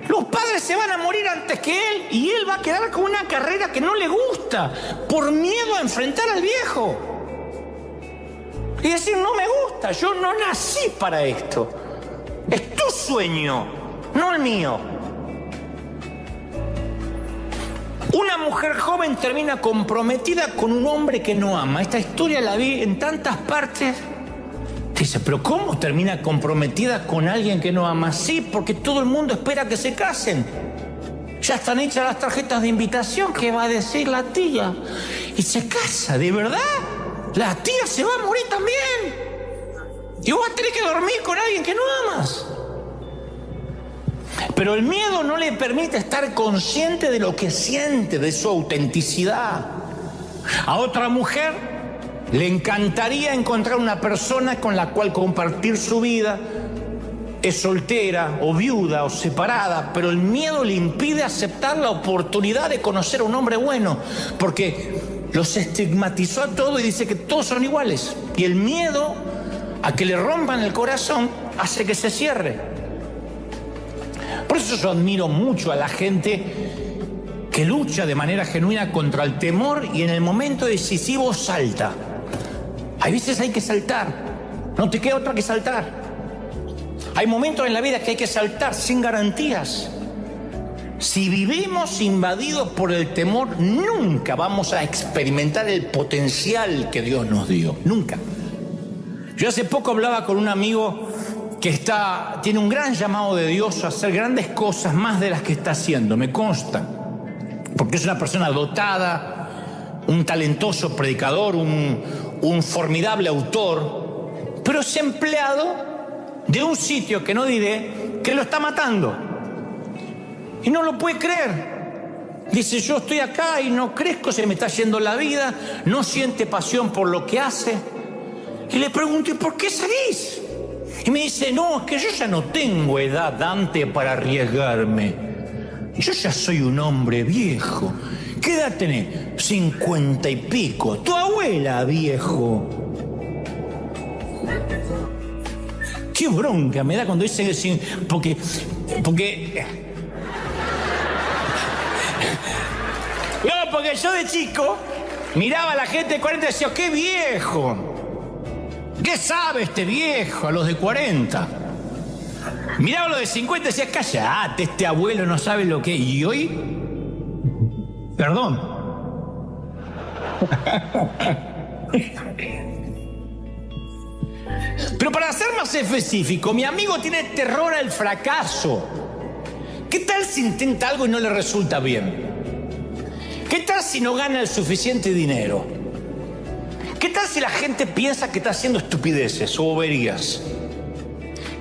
Los padres se van a morir antes que él y él va a quedar con una carrera que no le gusta por miedo a enfrentar al viejo y decir, no me gusta, yo no nací para esto, es tu sueño, no el mío. Una mujer joven termina comprometida con un hombre que no ama. Esta historia la vi en tantas partes. Dice, pero ¿cómo termina comprometida con alguien que no ama? Sí, porque todo el mundo espera que se casen. Ya están hechas las tarjetas de invitación. ¿Qué va a decir la tía? Y se casa, ¿de verdad? La tía se va a morir también. Y vos vas a tener que dormir con alguien que no amas. Pero el miedo no le permite estar consciente de lo que siente, de su autenticidad. A otra mujer le encantaría encontrar una persona con la cual compartir su vida. Es soltera o viuda o separada, pero el miedo le impide aceptar la oportunidad de conocer a un hombre bueno, porque los estigmatizó a todos y dice que todos son iguales. Y el miedo a que le rompan el corazón hace que se cierre. Por eso yo admiro mucho a la gente que lucha de manera genuina contra el temor y en el momento decisivo salta. Hay veces hay que saltar, no te queda otra que saltar. Hay momentos en la vida que hay que saltar sin garantías. Si vivimos invadidos por el temor, nunca vamos a experimentar el potencial que Dios nos dio, nunca. Yo hace poco hablaba con un amigo que tiene un gran llamado de Dios a hacer grandes cosas, más de las que está haciendo, me consta, porque es una persona dotada, un talentoso predicador, un formidable autor, pero es empleado de un sitio que no diré, que lo está matando y no lo puede creer. Dice, yo estoy acá y no crezco, se me está yendo la vida, no siente pasión por lo que hace. Y le pregunto, ¿y por qué salís? Y me dice, no, es que yo ya no tengo edad, Dante, para arriesgarme. Yo ya soy un hombre viejo. ¿Qué edad tenés? 50 y pico. Tu abuela, viejo. Qué bronca me da cuando dicen que porque no, porque yo de chico miraba a la gente de 40 y decía, qué viejo. ¿Qué sabe este viejo? A los de 40. Miraba a los de 50 y decía, cállate, este abuelo no sabe lo que es. Y hoy, perdón. Pero para ser más específico, mi amigo tiene terror al fracaso. ¿Qué tal si intenta algo y no le resulta bien? ¿Qué tal si no gana el suficiente dinero? ¿Qué tal si la gente piensa que está haciendo estupideces o boberías?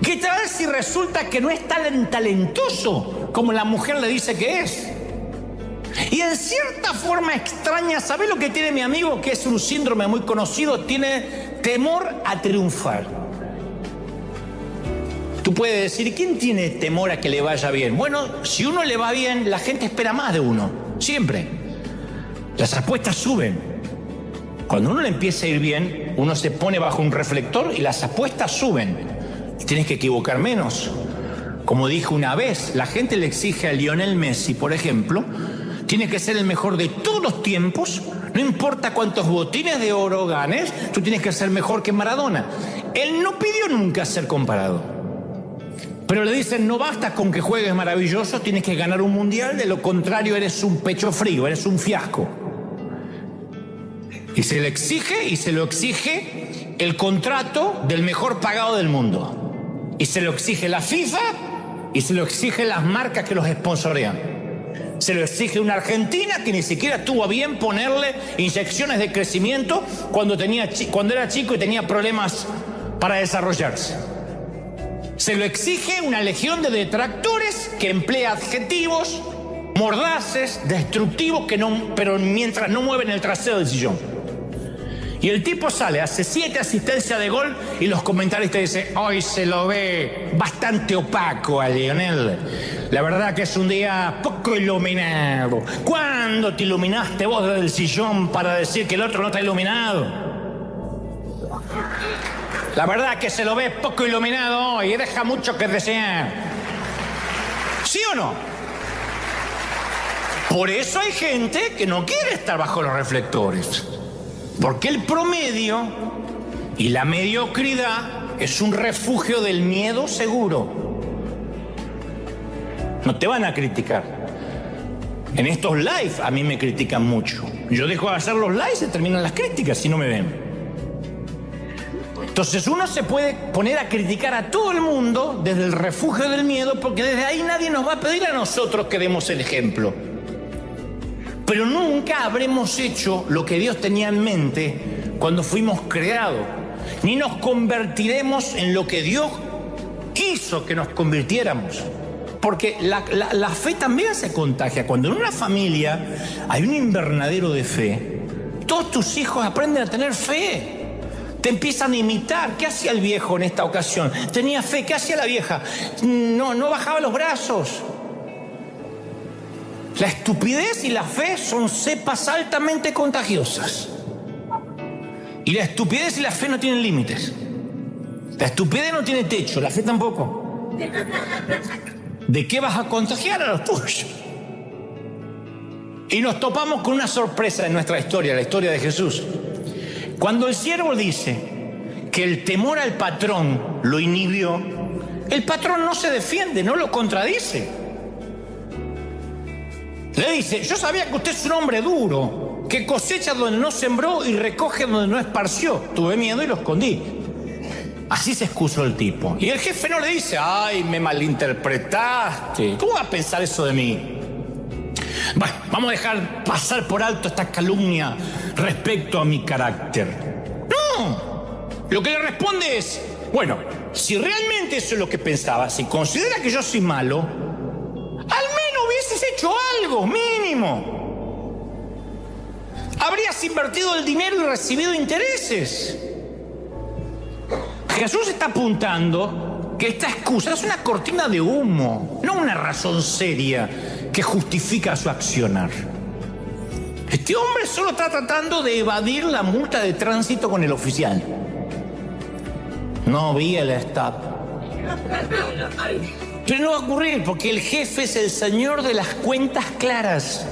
¿Qué tal si resulta que no es tan talentoso como la mujer le dice que es? Y en cierta forma extraña, ¿sabe lo que tiene mi amigo? Que es un síndrome muy conocido, tiene temor a triunfar. Tú puedes decir, ¿quién tiene temor a que le vaya bien? Bueno, si uno le va bien, la gente espera más de uno, siempre. Las apuestas suben. Cuando uno le empieza a ir bien, uno se pone bajo un reflector y las apuestas suben. Tienes que equivocar menos. Como dije una vez, la gente le exige a Lionel Messi, por ejemplo, tiene que ser el mejor de todos los tiempos, no importa cuántos botines de oro ganes, tú tienes que ser mejor que Maradona. Él no pidió nunca ser comparado. Pero le dicen, no basta con que juegues maravilloso, tienes que ganar un mundial, de lo contrario eres un pecho frío, eres un fiasco. Y se le exige, y se lo exige el contrato del mejor pagado del mundo. Y se lo exige la FIFA y se lo exigen las marcas que los sponsorean. Se lo exige una Argentina que ni siquiera estuvo a bien ponerle inyecciones de crecimiento cuando era chico y tenía problemas para desarrollarse. Se lo exige una legión de detractores que emplea adjetivos mordaces, destructivos, pero mientras no mueven el trasero del sillón. Y el tipo sale, hace 7 asistencias de gol y los comentaristas dicen: hoy se lo ve bastante opaco a Lionel. La verdad que es un día poco iluminado. ¿Cuándo te iluminaste vos desde el sillón para decir que el otro no está iluminado? La verdad que se lo ve poco iluminado hoy y deja mucho que desear. ¿Sí o no? Por eso hay gente que no quiere estar bajo los reflectores. Porque el promedio y la mediocridad es un refugio del miedo seguro. No te van a criticar. En estos live a mí me critican mucho. Yo dejo de hacer los live y se terminan las críticas si no me ven. Entonces uno se puede poner a criticar a todo el mundo desde el refugio del miedo, porque desde ahí nadie nos va a pedir a nosotros que demos el ejemplo. Pero nunca habremos hecho lo que Dios tenía en mente cuando fuimos creados. Ni nos convertiremos en lo que Dios quiso que nos convirtiéramos. Porque la fe también se contagia. Cuando en una familia hay un invernadero de fe, todos tus hijos aprenden a tener fe. Te empiezan a imitar. ¿Qué hacía el viejo en esta ocasión? Tenía fe. ¿Qué hacía la vieja? No bajaba los brazos. La estupidez y la fe son cepas altamente contagiosas. Y la estupidez y la fe no tienen límites. La estupidez no tiene techo, la fe tampoco. ¿De qué vas a contagiar a los tuyos? Y nos topamos con una sorpresa en nuestra historia, la historia de Jesús. Cuando el siervo dice que el temor al patrón lo inhibió, el patrón no se defiende, no lo contradice. Le dice: yo sabía que usted es un hombre duro, que cosecha donde no sembró y recoge donde no esparció. Tuve miedo y lo escondí. Así se excusó el tipo. Y el jefe no le dice: ay, me malinterpretaste. ¿Cómo va a pensar eso de mí? Bueno, vamos a dejar pasar por alto esta calumnia respecto a mi carácter. No. Lo que le responde es: bueno, si realmente eso es lo que pensaba, si considera que yo soy malo, al menos hubieses hecho algo, mínimo. Habrías invertido el dinero y recibido intereses. Jesús está apuntando que esta excusa es una cortina de humo, no una razón seria que justifica su accionar. Este hombre solo está tratando de evadir la multa de tránsito con el oficial. No vi el estado. Pero no va a ocurrir, porque el jefe es el señor de las cuentas claras.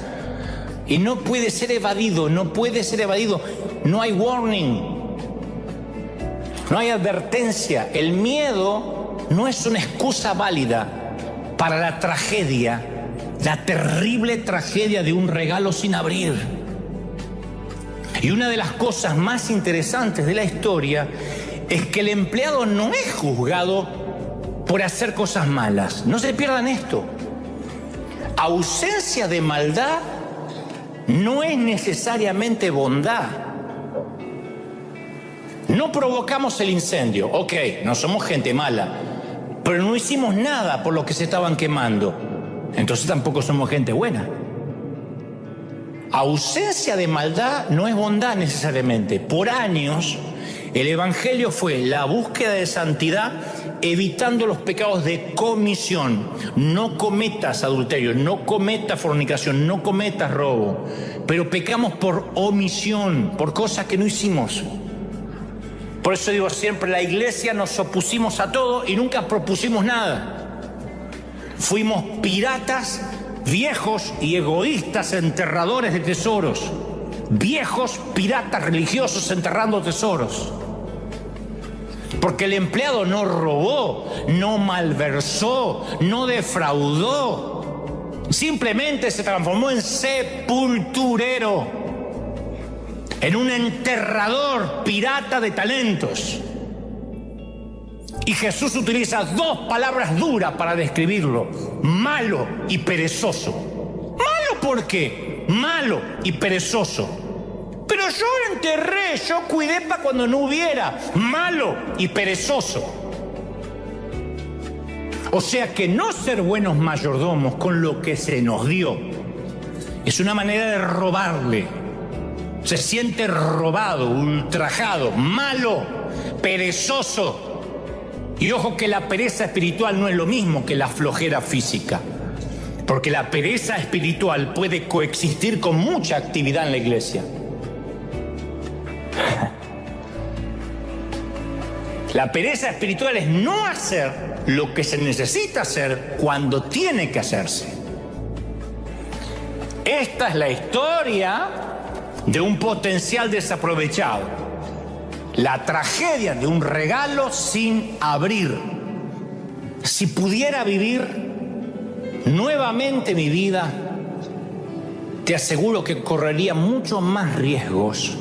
Y no puede ser evadido, no puede ser evadido. No hay warning. No hay advertencia. El miedo no es una excusa válida para la tragedia, la terrible tragedia de un regalo sin abrir. Y una de las cosas más interesantes de la historia es que el empleado no es juzgado por hacer cosas malas. No se pierdan esto. Ausencia de maldad no es necesariamente bondad. No provocamos el incendio. Ok, no somos gente mala, pero no hicimos nada por lo que se estaban quemando. Entonces tampoco somos gente buena. Ausencia de maldad no es bondad necesariamente. Por años, el evangelio fue la búsqueda de santidad, evitando los pecados de comisión. No cometas adulterio, no cometas fornicación, no cometas robo. Pero pecamos por omisión, por cosas que no hicimos. Por eso digo siempre, la iglesia nos opusimos a todo y nunca propusimos nada. Fuimos piratas, viejos y egoístas enterradores de tesoros. Viejos piratas religiosos enterrando tesoros. Porque el empleado no robó, no malversó, no defraudó. Simplemente se transformó en sepulturero, en un enterrador pirata de talentos. Y Jesús utiliza dos palabras duras para describirlo: malo y perezoso. ¿Malo por qué? Malo y perezoso. Pero yo enterré, yo cuidé para cuando no hubiera. Malo y perezoso. O sea que no ser buenos mayordomos con lo que se nos dio es una manera de robarle. Se siente robado, ultrajado, malo, perezoso. Y ojo que la pereza espiritual no es lo mismo que la flojera física, porque la pereza espiritual puede coexistir con mucha actividad en la iglesia. La pereza espiritual es no hacer lo que se necesita hacer cuando tiene que hacerse. Esta es la historia de un potencial desaprovechado. La tragedia de un regalo sin abrir. Si pudiera vivir nuevamente mi vida, te aseguro que correría muchos más riesgos.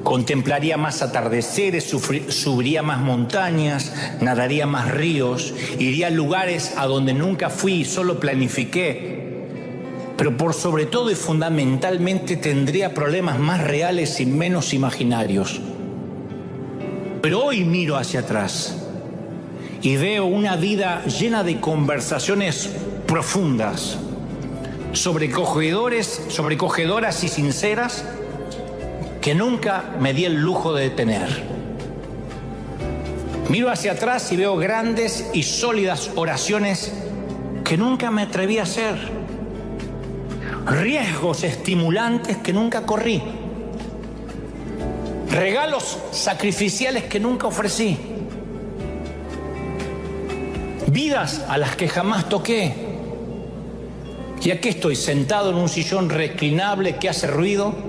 Contemplaría más atardeceres, subiría más montañas, nadaría más ríos, iría a lugares a donde nunca fui y solo planifiqué. Pero por sobre todo y fundamentalmente tendría problemas más reales y menos imaginarios. Pero hoy miro hacia atrás y veo una vida llena de conversaciones profundas, sobrecogedoras y sinceras, que nunca me di el lujo de tener. Miro hacia atrás y veo grandes y sólidas oraciones que nunca me atreví a hacer, riesgos estimulantes que nunca corrí, regalos sacrificiales que nunca ofrecí, vidas a las que jamás toqué. Y aquí estoy sentado en un sillón reclinable que hace ruido,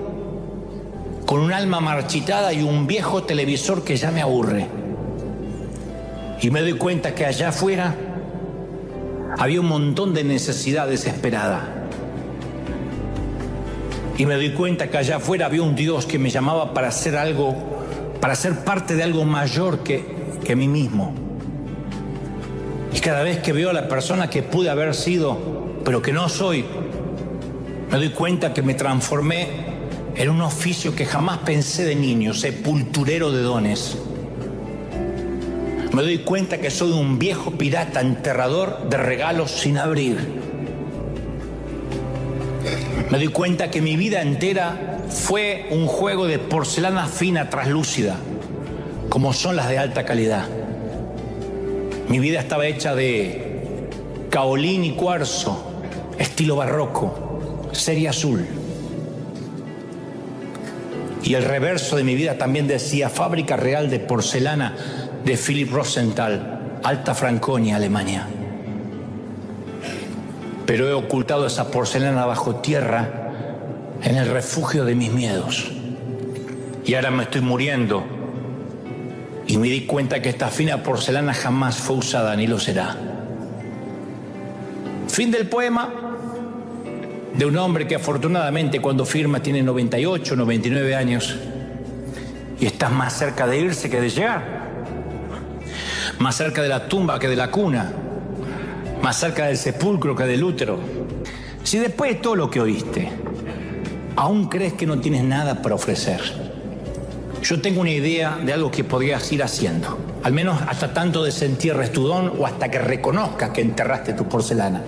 con un alma marchitada y un viejo televisor que ya me aburre. Y me doy cuenta que allá afuera había un montón de necesidad desesperada. Y me doy cuenta que allá afuera había un Dios que me llamaba para hacer algo, para ser parte de algo mayor que mí mismo. Y cada vez que veo a la persona que pude haber sido, pero que no soy, me doy cuenta que me transformé en un oficio que jamás pensé de niño, sepulturero de dones. Me doy cuenta que soy un viejo pirata enterrador de regalos sin abrir. Me doy cuenta que mi vida entera fue un juego de porcelana fina, traslúcida, como son las de alta calidad. Mi vida estaba hecha de caolín y cuarzo, estilo barroco, serie azul. Y el reverso de mi vida también decía Fábrica Real de Porcelana de Philip Rosenthal, Alta Franconia, Alemania. Pero he ocultado esa porcelana bajo tierra en el refugio de mis miedos. Y ahora me estoy muriendo y me di cuenta que esta fina porcelana jamás fue usada ni lo será. Fin del poema de un hombre que afortunadamente cuando firma tiene 98, 99 años y está más cerca de irse que de llegar. Más cerca de la tumba que de la cuna. Más cerca del sepulcro que del útero. Si después de todo lo que oíste, aún crees que no tienes nada para ofrecer, yo tengo una idea de algo que podrías ir haciendo. Al menos hasta tanto desentierres tu don o hasta que reconozcas que enterraste tu porcelana.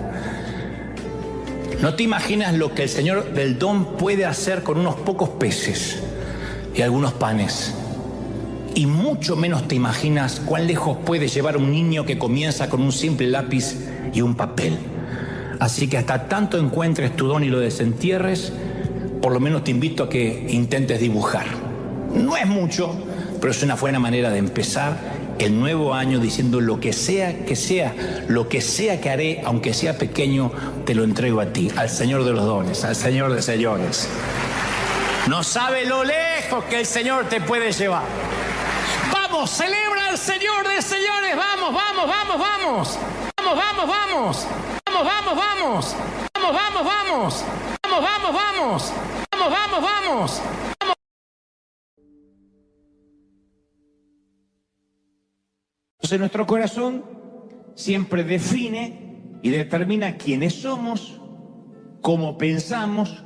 No te imaginas lo que el Señor del don puede hacer con unos pocos peces y algunos panes. Y mucho menos te imaginas cuán lejos puede llevar un niño que comienza con un simple lápiz y un papel. Así que hasta tanto encuentres tu don y lo desentierres, por lo menos te invito a que intentes dibujar. No es mucho, pero es una buena manera de empezar el nuevo año diciendo lo que sea, lo que sea que haré, aunque sea pequeño, te lo entrego a ti, al Señor de los dones, al Señor de señores. No sabe lo lejos que el Señor te puede llevar. Vamos, celebra al Señor de señores, vamos, vamos, vamos, vamos. Vamos, vamos, vamos. Vamos, vamos, vamos. Vamos, vamos, vamos. Vamos, vamos, vamos. Vamos, vamos, vamos. Entonces nuestro corazón siempre define y determina quiénes somos, cómo pensamos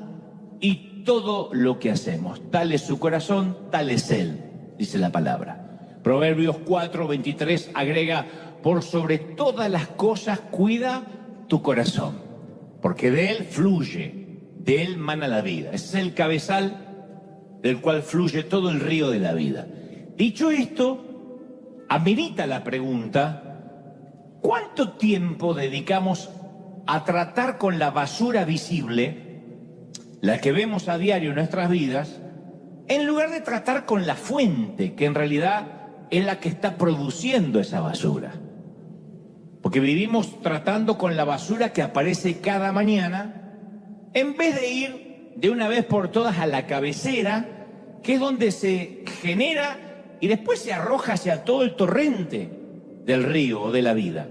y todo lo que hacemos. Tal es su corazón, tal es él, dice la palabra. Proverbios 4:23 agrega: por sobre todas las cosas cuida tu corazón, porque de él fluye, de él mana la vida. Ese es el cabezal del cual fluye todo el río de la vida. Dicho esto, amerita la pregunta: ¿cuánto tiempo dedicamos a tratar con la basura visible, la que vemos a diario en nuestras vidas, en lugar de tratar con la fuente, que en realidad es la que está produciendo esa basura? Porque vivimos tratando con la basura que aparece cada mañana, en vez de ir de una vez por todas a la cabecera, que es donde se genera y después se arroja hacia todo el torrente del río o de la vida.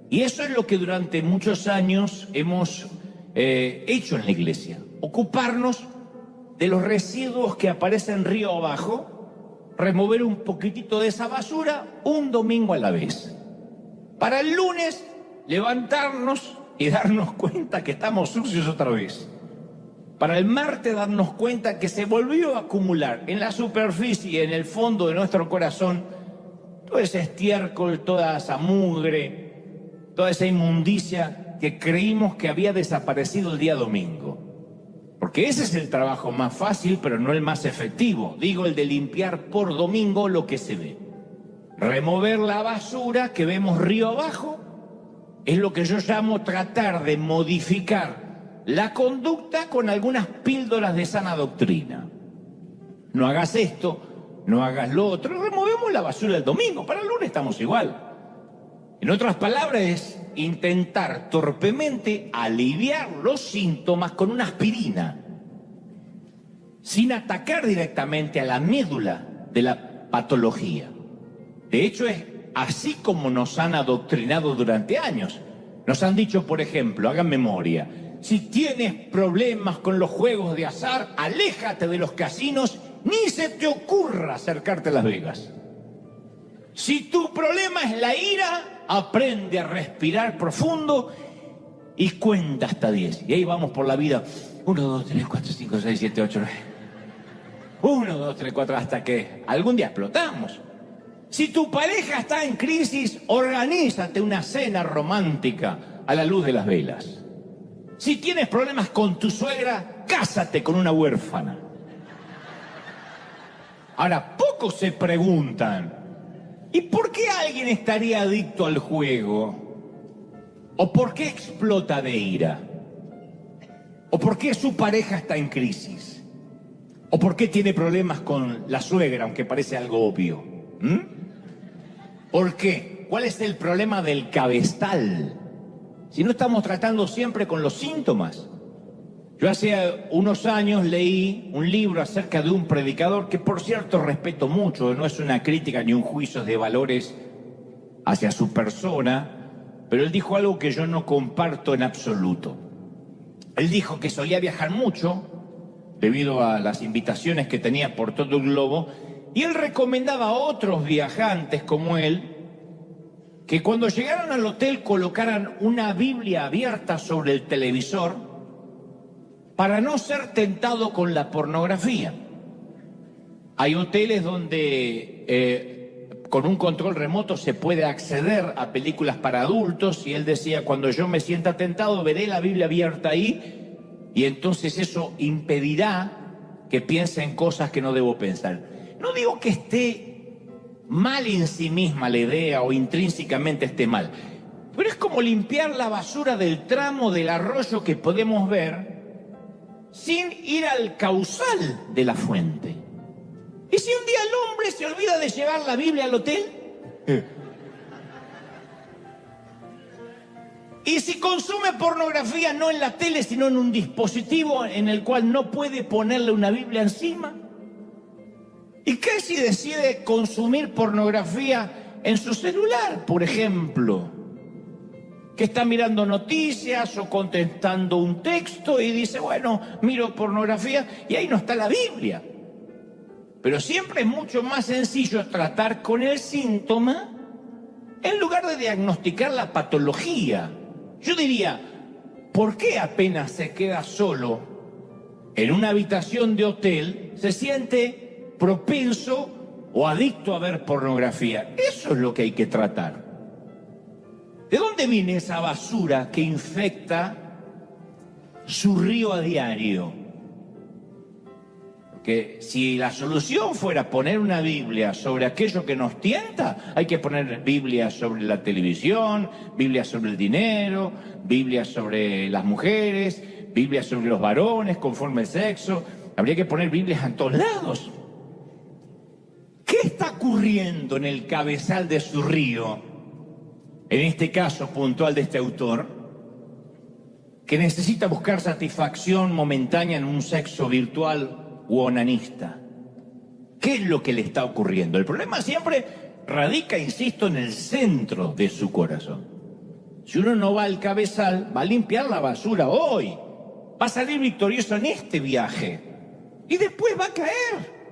Y eso es lo que durante muchos años hemos hecho en la iglesia: ocuparnos de los residuos que aparecen río abajo, remover un poquitito de esa basura un domingo a la vez, para el lunes levantarnos y darnos cuenta que estamos sucios otra vez. Para el martes darnos cuenta que se volvió a acumular en la superficie, en el fondo de nuestro corazón, todo ese estiércol, toda esa mugre, toda esa inmundicia que creímos que había desaparecido el día domingo. Porque ese es el trabajo más fácil, pero no el más efectivo. Digo, el de limpiar por domingo lo que se ve. Remover la basura que vemos río abajo es lo que yo llamo tratar de modificar la conducta con algunas píldoras de sana doctrina. No hagas esto, no hagas lo otro. Removemos la basura el domingo, para el lunes estamos igual. En otras palabras, es intentar torpemente aliviar los síntomas con una aspirina, sin atacar directamente a la médula de la patología. De hecho, es así como nos han adoctrinado durante años. Nos han dicho, por ejemplo, hagan memoria: si tienes problemas con los juegos de azar, aléjate de los casinos, ni se te ocurra acercarte a Las Vegas. Si tu problema es la ira, aprende a respirar profundo y cuenta hasta 10. Y ahí vamos por la vida: 1, 2, 3, 4, 5, 6, 7, 8, 9. 1, 2, 3, 4, hasta que algún día explotamos. Si tu pareja está en crisis, organízate una cena romántica a la luz de las velas. Si tienes problemas con tu suegra, cásate con una huérfana. Ahora, pocos se preguntan: ¿y por qué alguien estaría adicto al juego? ¿O por qué explota de ira? ¿O por qué su pareja está en crisis? ¿O por qué tiene problemas con la suegra, aunque parece algo obvio? ¿Por qué? ¿Cuál es el problema del cabestal? Si no estamos tratando siempre con los síntomas. Yo hace unos años leí un libro acerca de un predicador que, por cierto, respeto mucho. No es una crítica ni un juicio de valores hacia su persona, pero él dijo algo que yo no comparto en absoluto. Él dijo que solía viajar mucho debido a las invitaciones que tenía por todo el globo, y él recomendaba a otros viajantes como él que cuando llegaran al hotel colocaran una Biblia abierta sobre el televisor para no ser tentado con la pornografía. Hay hoteles donde con un control remoto se puede acceder a películas para adultos, y él decía: cuando yo me sienta tentado, veré la Biblia abierta ahí, y entonces eso impedirá que piense en cosas que no debo pensar. No digo que esté mal en sí misma la idea o intrínsecamente esté mal, pero es como limpiar la basura del tramo del arroyo que podemos ver sin ir al causal de la fuente. ¿Y si un día el hombre se olvida de llevar la Biblia al hotel? ¿Y si consume pornografía no en la tele, sino en un dispositivo en el cual no puede ponerle una Biblia encima? ¿Y qué si decide consumir pornografía en su celular, por ejemplo? Que está mirando noticias o contestando un texto y dice: bueno, miro pornografía, y ahí no está la Biblia. Pero siempre es mucho más sencillo tratar con el síntoma en lugar de diagnosticar la patología. Yo diría, ¿por qué apenas se queda solo en una habitación de hotel se siente propenso o adicto a ver pornografía? Eso es lo que hay que tratar. ¿De dónde viene esa basura que infecta su río a diario? Que si la solución fuera poner una Biblia sobre aquello que nos tienta, hay que poner Biblia sobre la televisión, Biblia sobre el dinero, Biblia sobre las mujeres, Biblia sobre los varones conforme el sexo. Habría que poner Biblias en todos lados. ¿Qué está ocurriendo en el cabezal de su río? En este caso puntual de este autor, que necesita buscar satisfacción momentánea en un sexo virtual u onanista. ¿Qué es lo que le está ocurriendo? El problema siempre radica, insisto, en el centro de su corazón. Si uno no va al cabezal, va a limpiar la basura hoy, va a salir victorioso en este viaje y después va a caer.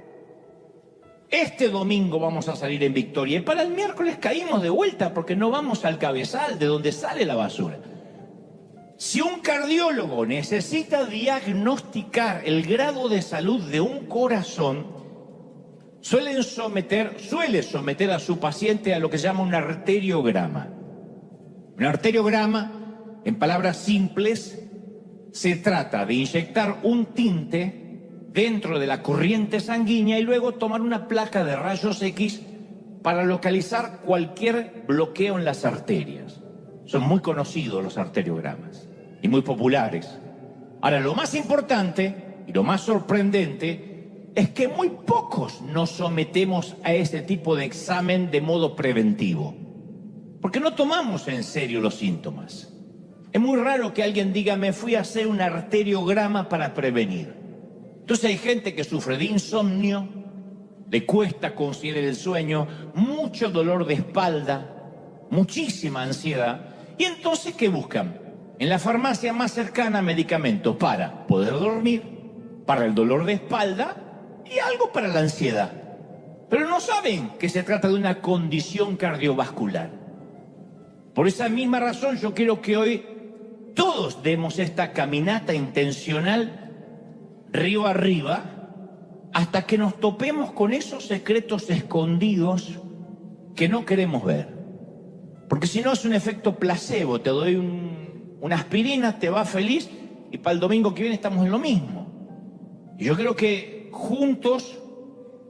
Este domingo vamos a salir en victoria y para el miércoles caímos de vuelta porque no vamos al cabezal de donde sale la basura. Si un cardiólogo necesita diagnosticar el grado de salud de un corazón, suele someter a su paciente a lo que se llama un arteriograma. Un arteriograma, en palabras simples, se trata de inyectar un tinte dentro de la corriente sanguínea y luego tomar una placa de rayos X para localizar cualquier bloqueo en las arterias. Son muy conocidos los arteriogramas y muy populares. Ahora, lo más importante y lo más sorprendente es que muy pocos nos sometemos a ese tipo de examen de modo preventivo, porque no tomamos en serio los síntomas. Es muy raro que alguien diga, me fui a hacer un arteriograma para prevenir. Entonces hay gente que sufre de insomnio, le cuesta conciliar el sueño, mucho dolor de espalda, muchísima ansiedad, y entonces ¿qué buscan? En la farmacia más cercana, medicamentos para poder dormir, para el dolor de espalda y algo para la ansiedad. Pero no saben que se trata de una condición cardiovascular. Por esa misma razón yo quiero que hoy todos demos esta caminata intencional río arriba hasta que nos topemos con esos secretos escondidos que no queremos ver. Porque si no es un efecto placebo, te doy una aspirina, te va feliz y para el domingo que viene estamos en lo mismo. Y yo creo que juntos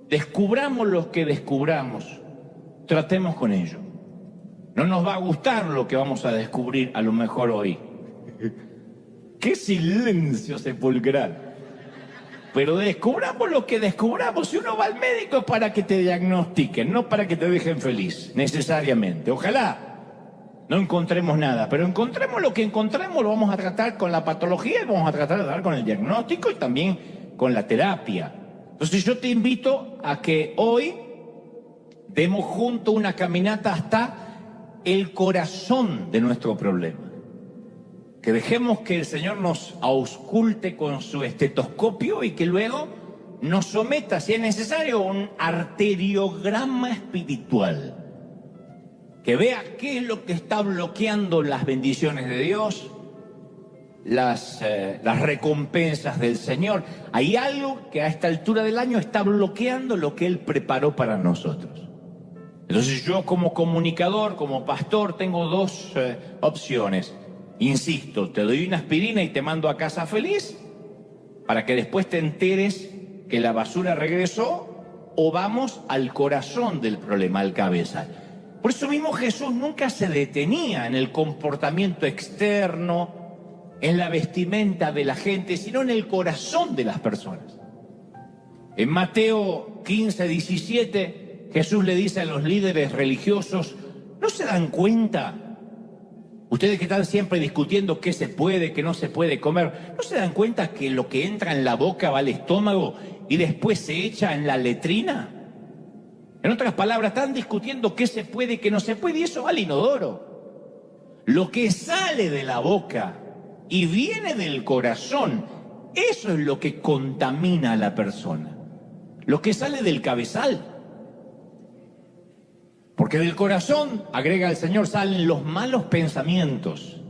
descubramos lo que descubramos, tratemos con ello. No nos va a gustar lo que vamos a descubrir a lo mejor hoy. ¡Qué silencio sepulcral! Pero descubramos lo que descubramos. Si uno va al médico es para que te diagnostiquen, no para que te dejen feliz, necesariamente. Ojalá no encontremos nada, pero encontremos lo que encontremos, lo vamos a tratar con la patología y vamos a tratar de dar con el diagnóstico y también con la terapia. Entonces yo te invito a que hoy demos juntos una caminata hasta el corazón de nuestro problema. Que dejemos que el Señor nos ausculte con su estetoscopio y que luego nos someta, si es necesario, a un arteriograma espiritual. Que vea qué es lo que está bloqueando las bendiciones de Dios, las recompensas del Señor. Hay algo que a esta altura del año está bloqueando lo que Él preparó para nosotros. Entonces yo como comunicador, como pastor, tengo dos opciones. Insisto, te doy una aspirina y te mando a casa feliz para que después te enteres que la basura regresó, o vamos al corazón del problema, al cabezal. Por eso mismo Jesús nunca se detenía en el comportamiento externo, en la vestimenta de la gente, sino en el corazón de las personas. En Mateo 15, 17, Jesús le dice a los líderes religiosos, ¿no se dan cuenta? Ustedes que están siempre discutiendo qué se puede, qué no se puede comer, ¿no se dan cuenta que lo que entra en la boca va al estómago y después se echa en la letrina? En otras palabras, están discutiendo qué se puede, qué no se puede, y eso va al inodoro. Lo que sale de la boca y viene del corazón, eso es lo que contamina a la persona. Lo que sale del cabezal. Porque del corazón, agrega el Señor, salen los malos pensamientos,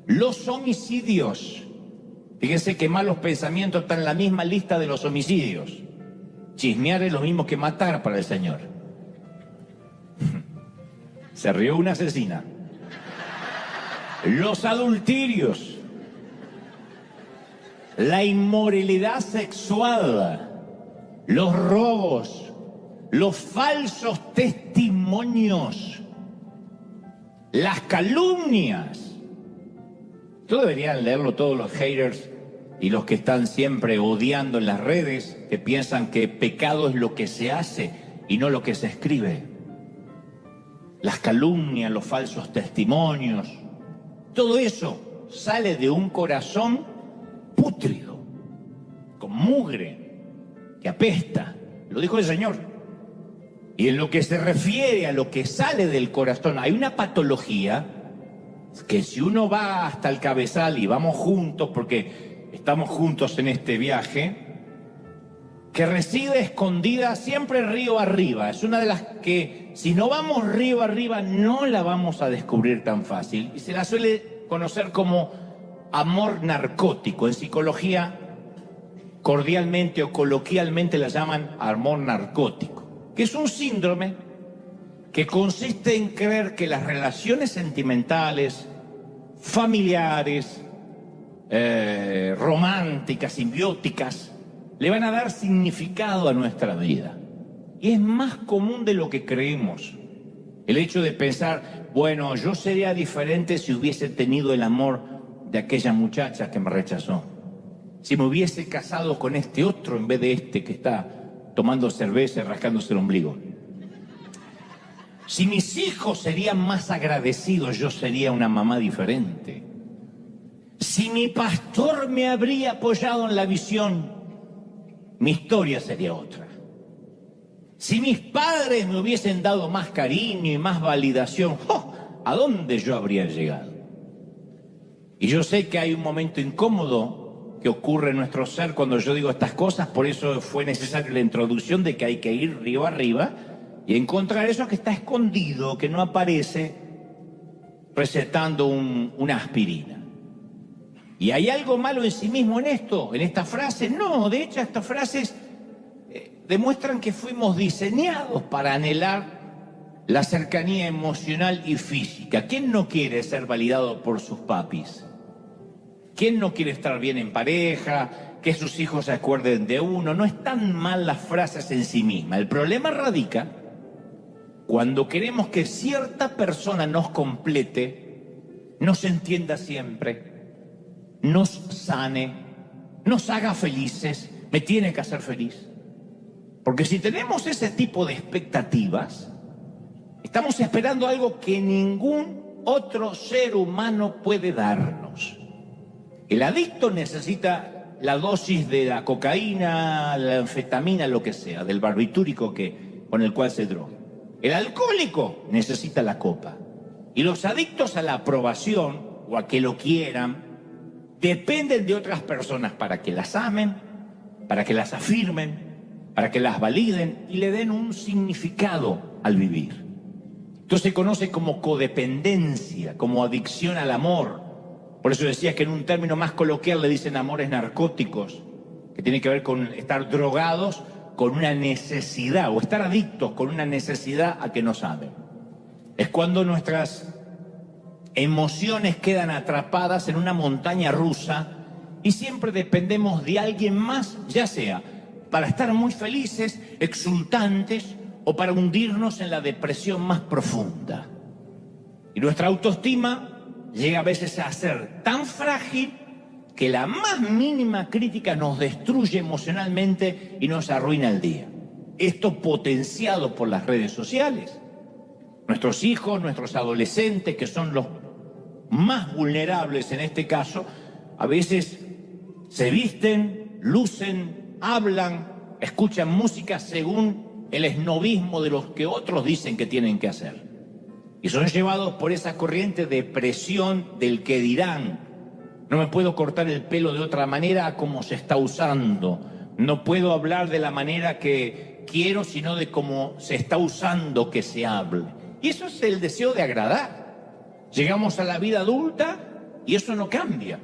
los homicidios. Fíjense que malos pensamientos están en la misma lista de los homicidios. Chismear es lo mismo que matar para el Señor. Se rió una asesina. Los adulterios, la inmoralidad sexual, los robos, los falsos testimonios, las calumnias. Esto deberían leerlo todos los haters y los que están siempre odiando en las redes, que piensan que pecado es lo que se hace y no lo que se escribe. Las calumnias, los falsos testimonios, todo eso sale de un corazón pútrido, con mugre, que apesta. Lo dijo el Señor. Y en lo que se refiere a lo que sale del corazón, hay una patología que si uno va hasta el cabezal y vamos juntos, porque estamos juntos en este viaje, que reside escondida siempre río arriba. Es una de las que, si no vamos río arriba, no la vamos a descubrir tan fácil. Y se la suele conocer como amor narcótico. En psicología, cordialmente o coloquialmente la llaman amor narcótico, que es un síndrome que consiste en creer que las relaciones sentimentales, familiares, románticas, simbióticas, le van a dar significado a nuestra vida. Y es más común de lo que creemos. El hecho de pensar, bueno, yo sería diferente si hubiese tenido el amor de aquella muchacha que me rechazó. Si me hubiese casado con este otro en vez de este que está tomando cerveza y rascándose el ombligo. Si mis hijos serían más agradecidos, yo sería una mamá diferente. Si mi pastor me habría apoyado en la visión, mi historia sería otra. Si mis padres me hubiesen dado más cariño y más validación, ¡oh!, ¿a dónde yo habría llegado? Y yo sé que hay un momento incómodo que ocurre en nuestro ser cuando yo digo estas cosas, por eso fue necesaria la introducción de que hay que ir río arriba y encontrar eso que está escondido, que no aparece recetando una aspirina. ¿Y hay algo malo en sí mismo en esto, en esta frase? No, de hecho estas frases demuestran que fuimos diseñados para anhelar la cercanía emocional y física. ¿Quién no quiere ser validado por sus papis? ¿Quién no quiere estar bien en pareja? Que sus hijos se acuerden de uno. No están mal las frases en sí mismas. El problema radica cuando queremos que cierta persona nos complete, nos entienda siempre, nos sane, nos haga felices, me tiene que hacer feliz. Porque si tenemos ese tipo de expectativas, estamos esperando algo que ningún otro ser humano puede darnos. El adicto necesita la dosis de la cocaína, la anfetamina, lo que sea, del barbitúrico con el cual se droga. El alcohólico necesita la copa. Y los adictos a la aprobación o a que lo quieran dependen de otras personas para que las amen, para que las afirmen, para que las validen y le den un significado al vivir. Esto se conoce como codependencia, como adicción al amor. Por eso decía que en un término más coloquial le dicen amores narcóticos, que tiene que ver con estar drogados con una necesidad, o estar adictos con una necesidad a que nos amen. Es cuando nuestras emociones quedan atrapadas en una montaña rusa y siempre dependemos de alguien más, ya sea para estar muy felices, exultantes, o para hundirnos en la depresión más profunda. Y nuestra autoestima llega a veces a ser tan frágil que la más mínima crítica nos destruye emocionalmente y nos arruina el día. Esto potenciado por las redes sociales. Nuestros hijos, nuestros adolescentes, que son los más vulnerables en este caso, a veces se visten, lucen, hablan, escuchan música según el esnobismo de los que otros dicen que tienen que hacer. Y son llevados por esa corriente de presión del que dirán. No me puedo cortar el pelo de otra manera como se está usando. No puedo hablar de la manera que quiero, sino de cómo se está usando que se hable. Y eso es el deseo de agradar. Llegamos a la vida adulta y eso no cambia.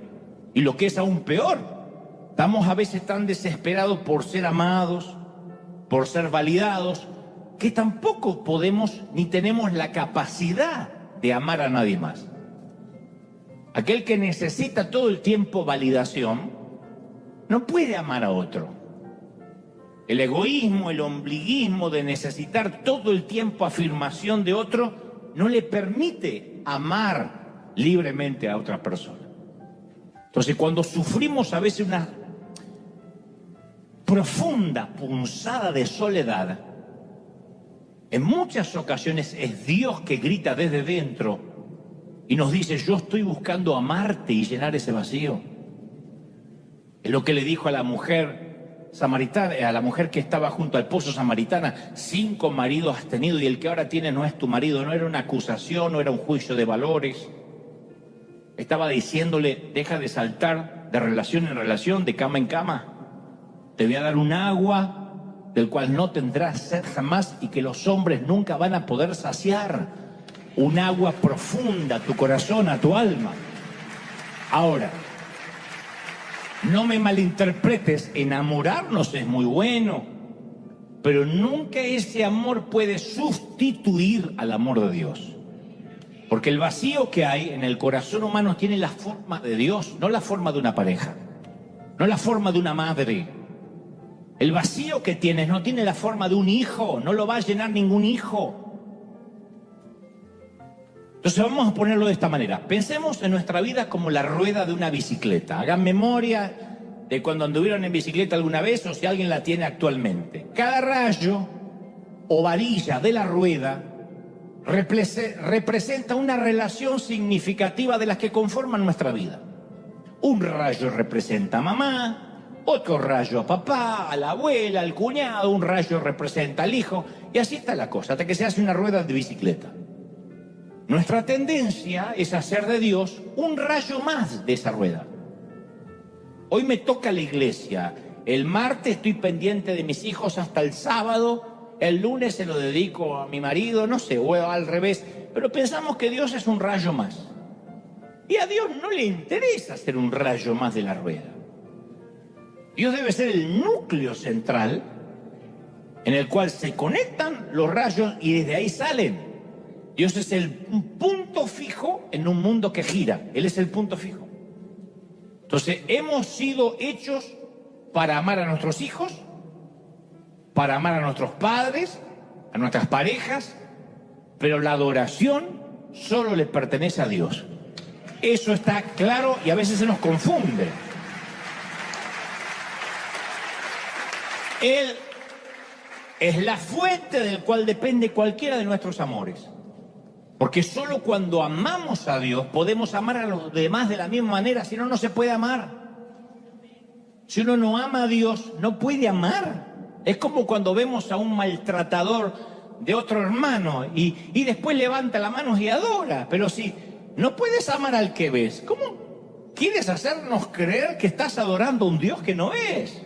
Y lo que es aún peor, estamos a veces tan desesperados por ser amados, por ser validados, que tampoco podemos ni tenemos la capacidad de amar a nadie más. Aquel que necesita todo el tiempo validación, no puede amar a otro. El egoísmo, el ombliguismo de necesitar todo el tiempo afirmación de otro, no le permite amar libremente a otra persona. Entonces, cuando sufrimos a veces una profunda punzada de soledad, en muchas ocasiones es Dios que grita desde dentro y nos dice: yo estoy buscando amarte y llenar ese vacío. Es lo que le dijo a la mujer samaritana, a la mujer que estaba junto al pozo samaritana: 5 maridos has tenido y el que ahora tienes no es tu marido. No era una acusación, no era un juicio de valores. Estaba diciéndole: deja de saltar de relación en relación, de cama en cama. Te voy a dar un agua del cual no tendrás sed jamás y que los hombres nunca van a poder saciar. Un agua profunda a tu corazón, a tu alma. Ahora, no me malinterpretes, enamorarnos es muy bueno, pero nunca ese amor puede sustituir al amor de Dios. Porque el vacío que hay en el corazón humano tiene la forma de Dios, no la forma de una pareja, no la forma de una madre. El vacío que tienes no tiene la forma de un hijo, no lo va a llenar ningún hijo. Entonces vamos a ponerlo de esta manera. Pensemos en nuestra vida como la rueda de una bicicleta. Hagan memoria de cuando anduvieron en bicicleta alguna vez o si alguien la tiene actualmente. Cada rayo o varilla de la rueda representa una relación significativa de las que conforman nuestra vida. Un rayo representa a mamá, otro rayo a papá, a la abuela, al cuñado, un rayo representa al hijo, y así está la cosa, hasta que se hace una rueda de bicicleta. Nuestra tendencia es hacer de Dios un rayo más de esa rueda. Hoy me toca la iglesia, el martes estoy pendiente de mis hijos hasta el sábado, el lunes se lo dedico a mi marido, no sé, o al revés, pero pensamos que Dios es un rayo más. Y a Dios no le interesa ser un rayo más de la rueda. Dios debe ser el núcleo central en el cual se conectan los rayos y desde ahí salen. Dios es el punto fijo en un mundo que gira. Él es el punto fijo. Entonces, hemos sido hechos para amar a nuestros hijos, para amar a nuestros padres, a nuestras parejas, pero la adoración solo le pertenece a Dios. Eso está claro y a veces se nos confunde. Él es la fuente del cual depende cualquiera de nuestros amores. Porque solo cuando amamos a Dios podemos amar a los demás de la misma manera, si no, no se puede amar. Si uno no ama a Dios, no puede amar. Es como cuando vemos a un maltratador de otro hermano y después levanta la mano y adora. Pero si no puedes amar al que ves, ¿cómo quieres hacernos creer que estás adorando a un Dios que no es?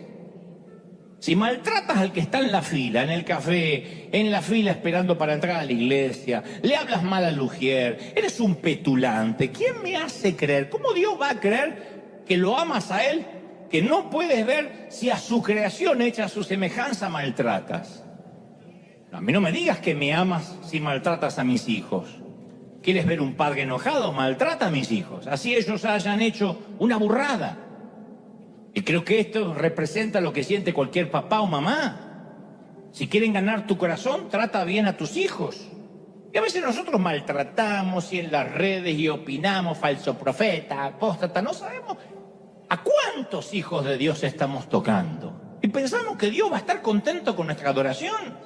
Si maltratas al que está en la fila, en el café, en la fila esperando para entrar a la iglesia, le hablas mal al ujier, eres un petulante, ¿quién me hace creer? ¿Cómo Dios va a creer que lo amas a Él, que no puedes ver si a su creación hecha a su semejanza maltratas? A mí no me digas que me amas si maltratas a mis hijos. ¿Quieres ver un padre enojado? Maltrata a mis hijos. Así ellos hayan hecho una burrada. Y creo que esto representa lo que siente cualquier papá o mamá. Si quieren ganar tu corazón, trata bien a tus hijos. Y a veces nosotros maltratamos y en las redes y opinamos, falso profeta, apóstata, no sabemos a cuántos hijos de Dios estamos tocando. Y pensamos que Dios va a estar contento con nuestra adoración.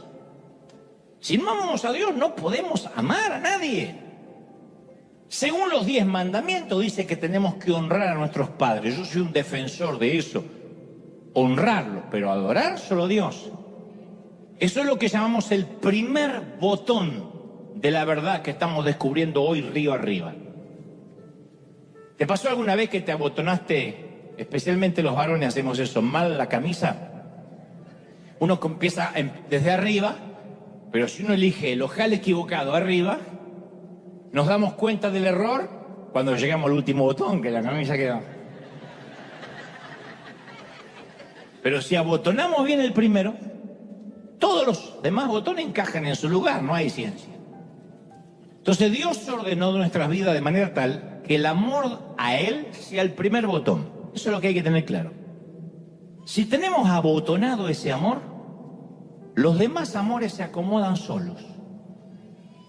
Si no amamos a Dios, no podemos amar a nadie. Según los 10 mandamientos dice que tenemos que honrar a nuestros padres. Yo soy un defensor de eso. Honrarlos, pero adorar solo a Dios. Eso es lo que llamamos el primer botón de la verdad que estamos descubriendo hoy río arriba. ¿Te pasó alguna vez que te abotonaste, especialmente los varones hacemos eso, mal la camisa? Uno empieza desde arriba, pero si uno elige el ojal equivocado arriba, nos damos cuenta del error cuando llegamos al último botón, que la camisa queda. Pero si abotonamos bien el primero, todos los demás botones encajan en su lugar, no hay ciencia. Entonces Dios ordenó nuestras vidas de manera tal que el amor a Él sea el primer botón. Eso es lo que hay que tener claro. Si tenemos abotonado ese amor, los demás amores se acomodan solos.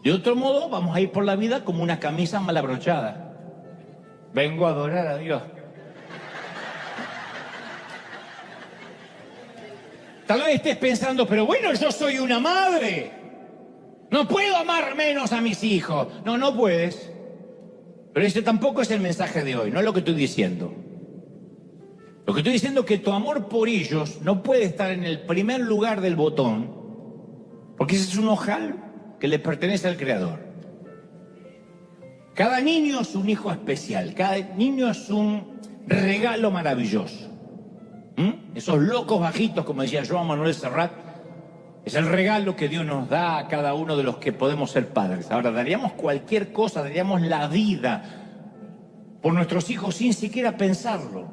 De otro modo, vamos a ir por la vida como una camisa mal abrochada. Vengo a adorar a Dios. Tal vez estés pensando, pero bueno, yo soy una madre. No puedo amar menos a mis hijos. No, no puedes. Pero ese tampoco es el mensaje de hoy, no es lo que estoy diciendo. Lo que estoy diciendo es que tu amor por ellos no puede estar en el primer lugar del botón, porque ese es un ojal que le pertenece al Creador. Cada niño es un hijo especial, cada niño es un regalo maravilloso. Esos locos bajitos, como decía Joan Manuel Serrat, es el regalo que Dios nos da a cada uno de los que podemos ser padres. Ahora, daríamos cualquier cosa, daríamos la vida por nuestros hijos sin siquiera pensarlo.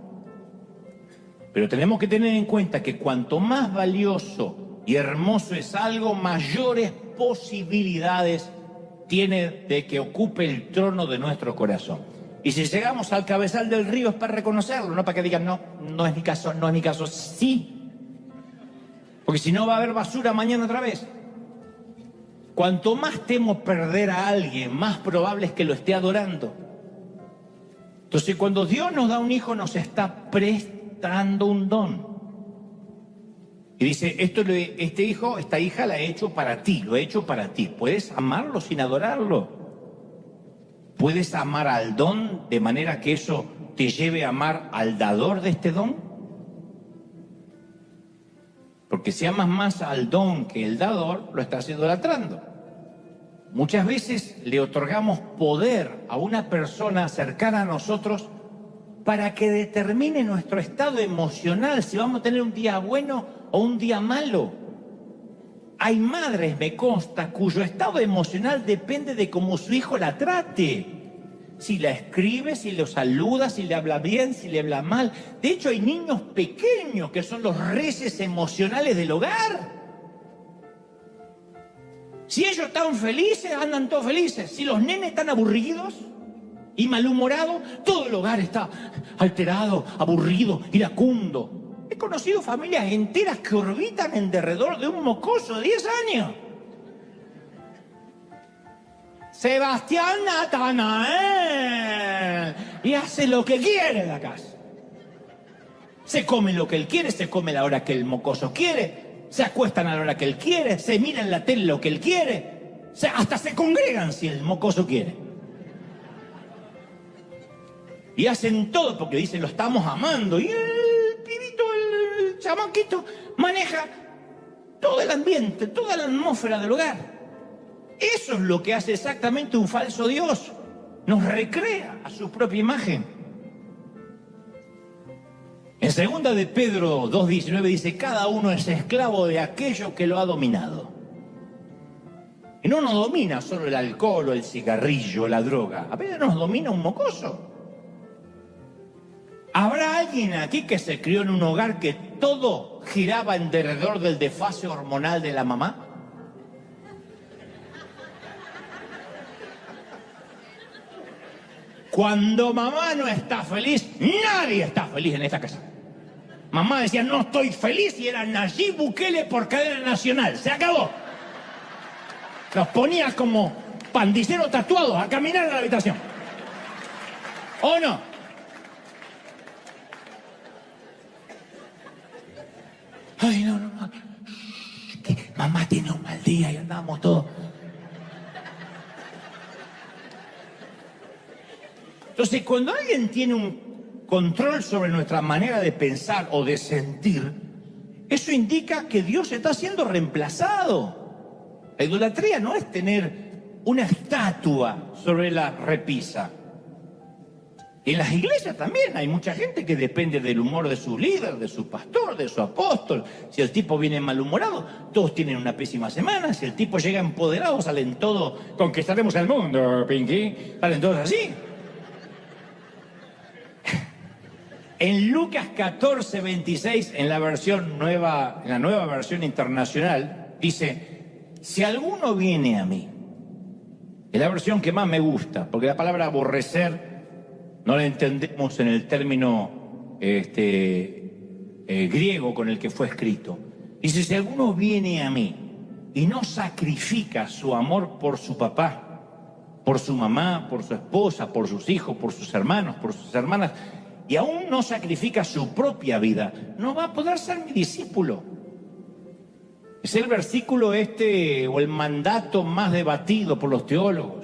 Pero tenemos que tener en cuenta que cuanto más valioso y hermoso es algo, mayores posibilidades tiene de que ocupe el trono de nuestro corazón. Y si llegamos al cabezal del río es para reconocerlo, no para que digan, no, no es mi caso, no es mi caso. Sí, porque si no va a haber basura mañana otra vez. Cuanto más temo perder a alguien, más probable es que lo esté adorando. Entonces, cuando Dios nos da un hijo, nos está prestando un don. Y dice, este hijo, esta hija la he hecho para ti, lo he hecho para ti. ¿Puedes amarlo sin adorarlo? ¿Puedes amar al don de manera que eso te lleve a amar al dador de este don? Porque si amas más al don que el dador, lo estás idolatrando. Muchas veces le otorgamos poder a una persona cercana a nosotros para que determine nuestro estado emocional, si vamos a tener un día bueno o un día malo. Hay madres, me consta, cuyo estado emocional depende de cómo su hijo la trate. Si la escribe, si lo saluda, si le habla bien, si le habla mal. De hecho, hay niños pequeños que son los reyes emocionales del hogar. Si ellos están felices, andan todos felices. Si los nenes están aburridos y malhumorados, todo el hogar está alterado, aburrido, iracundo. He conocido familias enteras que orbitan en derredor de un mocoso de 10 años. Sebastián Natanael. Y hace lo que quiere en la casa. Se come lo que él quiere, se come a la hora que el mocoso quiere, se acuestan a la hora que él quiere, se miran en la tele lo que él quiere, hasta se congregan si el mocoso quiere. Y hacen todo porque dicen, lo estamos amando. Y el pibito, el chamaquito, maneja todo el ambiente, toda la atmósfera del hogar. Eso es lo que hace exactamente un falso Dios. Nos recrea a su propia imagen. En 2 de Pedro 2:19 dice, cada uno es esclavo de aquello que lo ha dominado. Y no nos domina solo el alcohol o el cigarrillo, la droga. A veces nos domina un mocoso. ¿Habrá alguien aquí que se crió en un hogar que todo giraba alrededor del desfase hormonal de la mamá? Cuando mamá no está feliz, nadie está feliz en esta casa. Mamá decía, no estoy feliz, y era Nayib Bukele por cadena nacional. Se acabó. Los ponía como pandiceros tatuados a caminar en la habitación. ¿O no? Ay, no. Que mamá tiene un mal día y andamos todos. Entonces, cuando alguien tiene un control sobre nuestra manera de pensar o de sentir, eso indica que Dios está siendo reemplazado. La idolatría no es tener una estatua sobre la repisa. Y en las iglesias también hay mucha gente que depende del humor de su líder, de su pastor, de su apóstol. Si el tipo viene malhumorado, todos tienen una pésima semana. Si el tipo llega empoderado, salen todos, conquistaremos el mundo, Pinky. Salen todos así. En Lucas 14:26, en la nueva versión internacional, dice: si alguno viene a mí, es la versión que más me gusta, porque la palabra aborrecer no la entendemos en el término griego con el que fue escrito. Dice: si alguno viene a mí y no sacrifica su amor por su papá, por su mamá, por su esposa, por sus hijos, por sus hermanos, por sus hermanas, y aún no sacrifica su propia vida, no va a poder ser mi discípulo. Es el versículo o el mandato más debatido por los teólogos.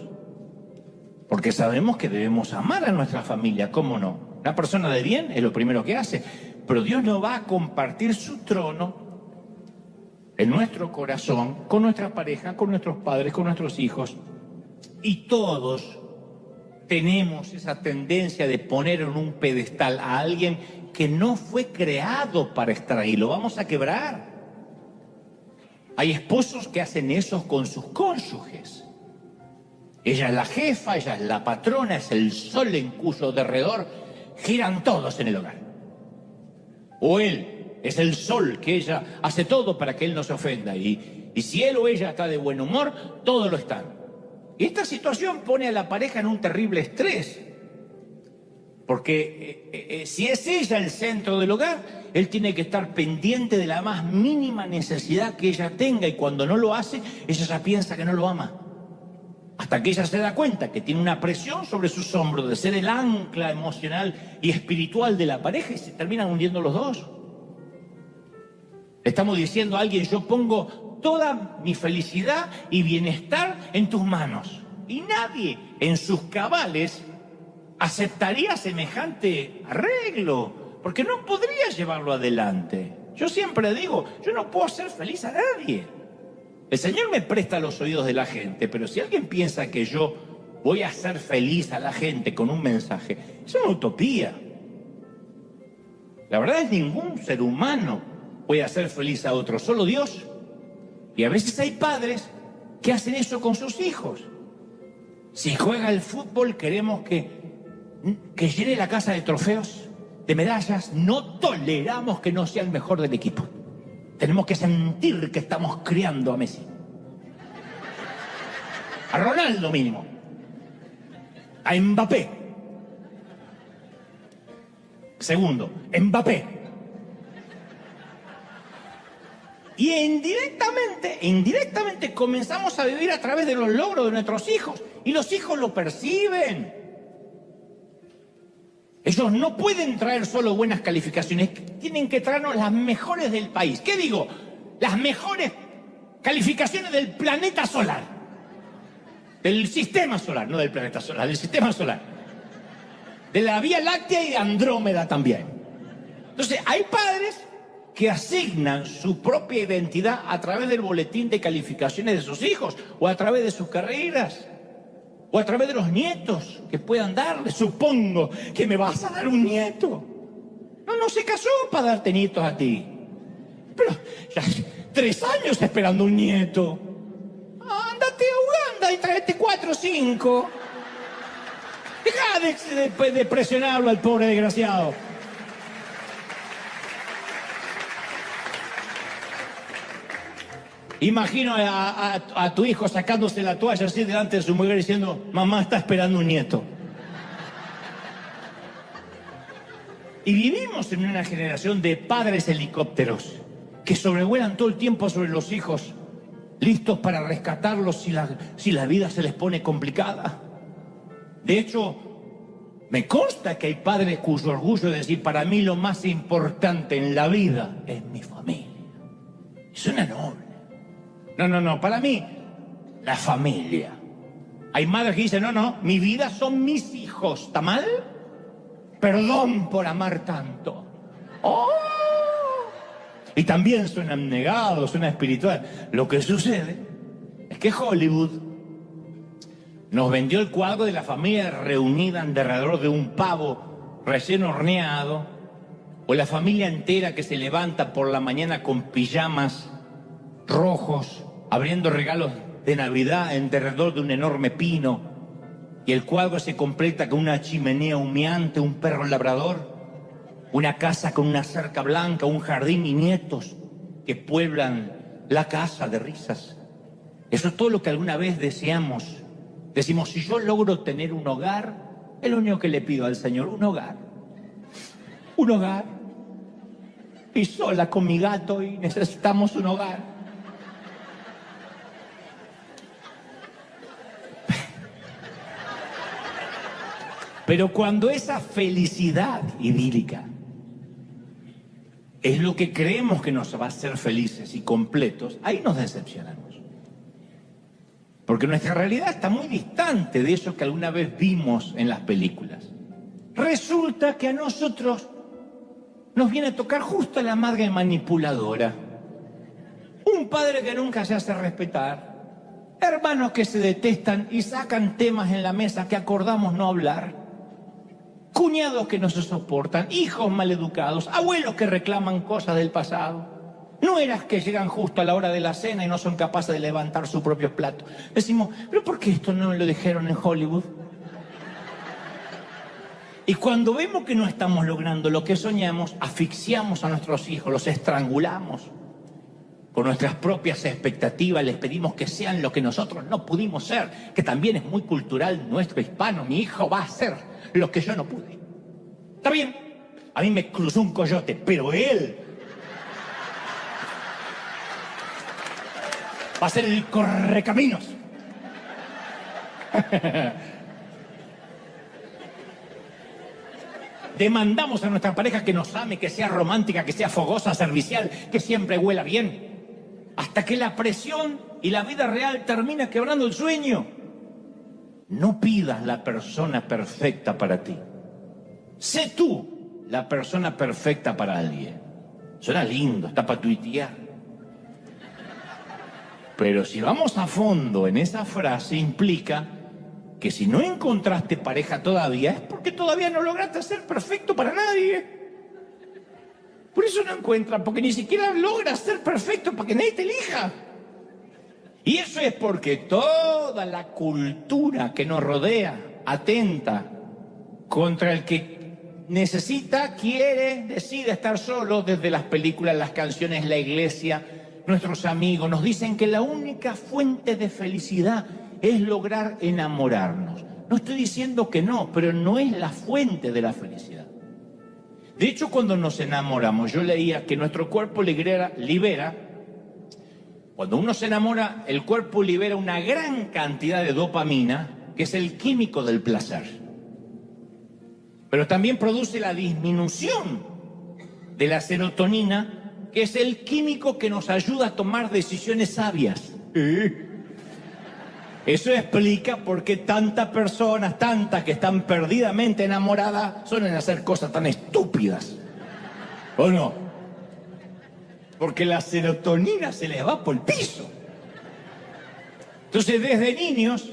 Porque sabemos que debemos amar a nuestra familia, ¿cómo no? Una persona de bien es lo primero que hace, pero Dios no va a compartir su trono en nuestro corazón, con nuestra pareja, con nuestros padres, con nuestros hijos. Y todos tenemos esa tendencia de poner en un pedestal a alguien que no fue creado para estar ahí, lo vamos a quebrar. Hay esposos que hacen eso con sus cónyuges. Ella es la jefa, ella es la patrona, es el sol en cuyo derredor giran todos en el hogar. O él es el sol que ella hace todo para que él no se ofenda. Y si él o ella está de buen humor, todos lo están. Y esta situación pone a la pareja en un terrible estrés. Porque si es ella el centro del hogar, él tiene que estar pendiente de la más mínima necesidad que ella tenga. Y cuando no lo hace, ella ya piensa que no lo ama. Hasta que ella se da cuenta que tiene una presión sobre sus hombros de ser el ancla emocional y espiritual de la pareja y se terminan hundiendo los dos. Le estamos diciendo a alguien: yo pongo toda mi felicidad y bienestar en tus manos. Y nadie en sus cabales aceptaría semejante arreglo, porque no podría llevarlo adelante. Yo siempre digo, yo no puedo hacer feliz a nadie. El Señor me presta los oídos de la gente, pero si alguien piensa que yo voy a hacer feliz a la gente con un mensaje, es una utopía. La verdad es que ningún ser humano puede hacer feliz a otro, solo Dios. Y a veces hay padres que hacen eso con sus hijos. Si juega el fútbol, queremos que llene la casa de trofeos, de medallas. No toleramos que no sea el mejor del equipo. Tenemos que sentir que estamos criando a Messi. A Ronaldo mínimo. A Mbappé. Segundo, Mbappé. Y indirectamente comenzamos a vivir a través de los logros de nuestros hijos. Y los hijos lo perciben. Ellos no pueden traer solo buenas calificaciones, tienen que traernos las mejores del país. ¿Qué digo? Las mejores calificaciones del planeta solar. Del sistema solar, no del planeta solar, del sistema solar. De la Vía Láctea y de Andrómeda también. Entonces, hay padres que asignan su propia identidad a través del boletín de calificaciones de sus hijos, o a través de sus carreras, o a través de los nietos que puedan darle. Supongo que me vas a dar un nieto. No se casó para darte nietos a ti. Pero ya 3 años esperando un nieto. Ándate a Uganda y tráete 4 o 5. Deja de presionarlo al pobre desgraciado. Imagino a tu hijo sacándose la toalla así delante de su mujer diciendo: mamá está esperando un nieto. Y vivimos en una generación de padres helicópteros que sobrevuelan todo el tiempo sobre los hijos, listos para rescatarlos si la vida se les pone complicada. De hecho, me consta que hay padres cuyo orgullo es decir: para mí lo más importante en la vida es mi familia. Suena noble. No, para mí, la familia. Hay madres que dicen: no, mi vida son mis hijos. ¿Está mal? Perdón por amar tanto. ¡Oh! Y también suena abnegado, suena espiritual. Lo que sucede es que Hollywood Nos vendió el cuadro de la familia reunida alrededor de un pavo recién horneado, o la familia entera que se levanta por la mañana con pijamas rojos, abriendo regalos de Navidad alrededor de un enorme pino, y el cuadro se completa con una chimenea humeante, un perro labrador, una casa con una cerca blanca, un jardín y nietos que pueblan la casa de risas. Eso es todo lo que alguna vez deseamos. Decimos, si yo logro tener un hogar, es lo único que le pido al Señor, un hogar. Un hogar. Y sola con mi gato y necesitamos un hogar. Pero cuando esa felicidad idílica es lo que creemos que nos va a hacer felices y completos, ahí nos decepcionamos. Porque nuestra realidad está muy distante de eso que alguna vez vimos en las películas. Resulta que a nosotros nos viene a tocar justo la madre manipuladora. Un padre que nunca se hace respetar. Hermanos que se detestan y sacan temas en la mesa que acordamos no hablar. Cuñados que no se soportan. Hijos maleducados. Abuelos que reclaman cosas del pasado. Nueras que llegan justo a la hora de la cena y no son capaces de levantar su propio plato. Decimos, ¿pero por qué esto no lo dijeron en Hollywood? Y cuando vemos que no estamos logrando lo que soñamos, asfixiamos a nuestros hijos, los estrangulamos. Con nuestras propias expectativas les pedimos que sean lo que nosotros no pudimos ser, que también es muy cultural nuestro hispano. Mi hijo va a ser lo que yo no pude. Está bien, a mí me cruzó un coyote, pero él va a ser el correcaminos. Demandamos a nuestra pareja que nos ame, que sea romántica, que sea fogosa, servicial, que siempre huela bien. Hasta que la presión y la vida real termina quebrando el sueño. No pidas la persona perfecta para ti. Sé tú la persona perfecta para alguien. Suena lindo, está para tuitear. Pero si vamos a fondo en esa frase, implica que si no encontraste pareja todavía, es porque todavía no lograste ser perfecto para nadie. Por eso no encuentras, porque ni siquiera logras ser perfecto para que nadie te elija. Y eso es porque toda la cultura que nos rodea atenta contra el que necesita, quiere, decide estar solo, desde las películas, las canciones, la iglesia. Nuestros amigos nos dicen que la única fuente de felicidad es lograr enamorarnos. No estoy diciendo que no, pero no es la fuente de la felicidad. De hecho, cuando nos enamoramos, yo leía que nuestro cuerpo libera, cuando uno se enamora, el cuerpo libera una gran cantidad de dopamina, que es el químico del placer. Pero también produce la disminución de la serotonina, que es el químico que nos ayuda a tomar decisiones sabias. Eso explica por qué tantas personas que están perdidamente enamoradas, suelen hacer cosas tan estúpidas. ¿O no? Porque la serotonina se les va por el piso. Entonces, desde niños,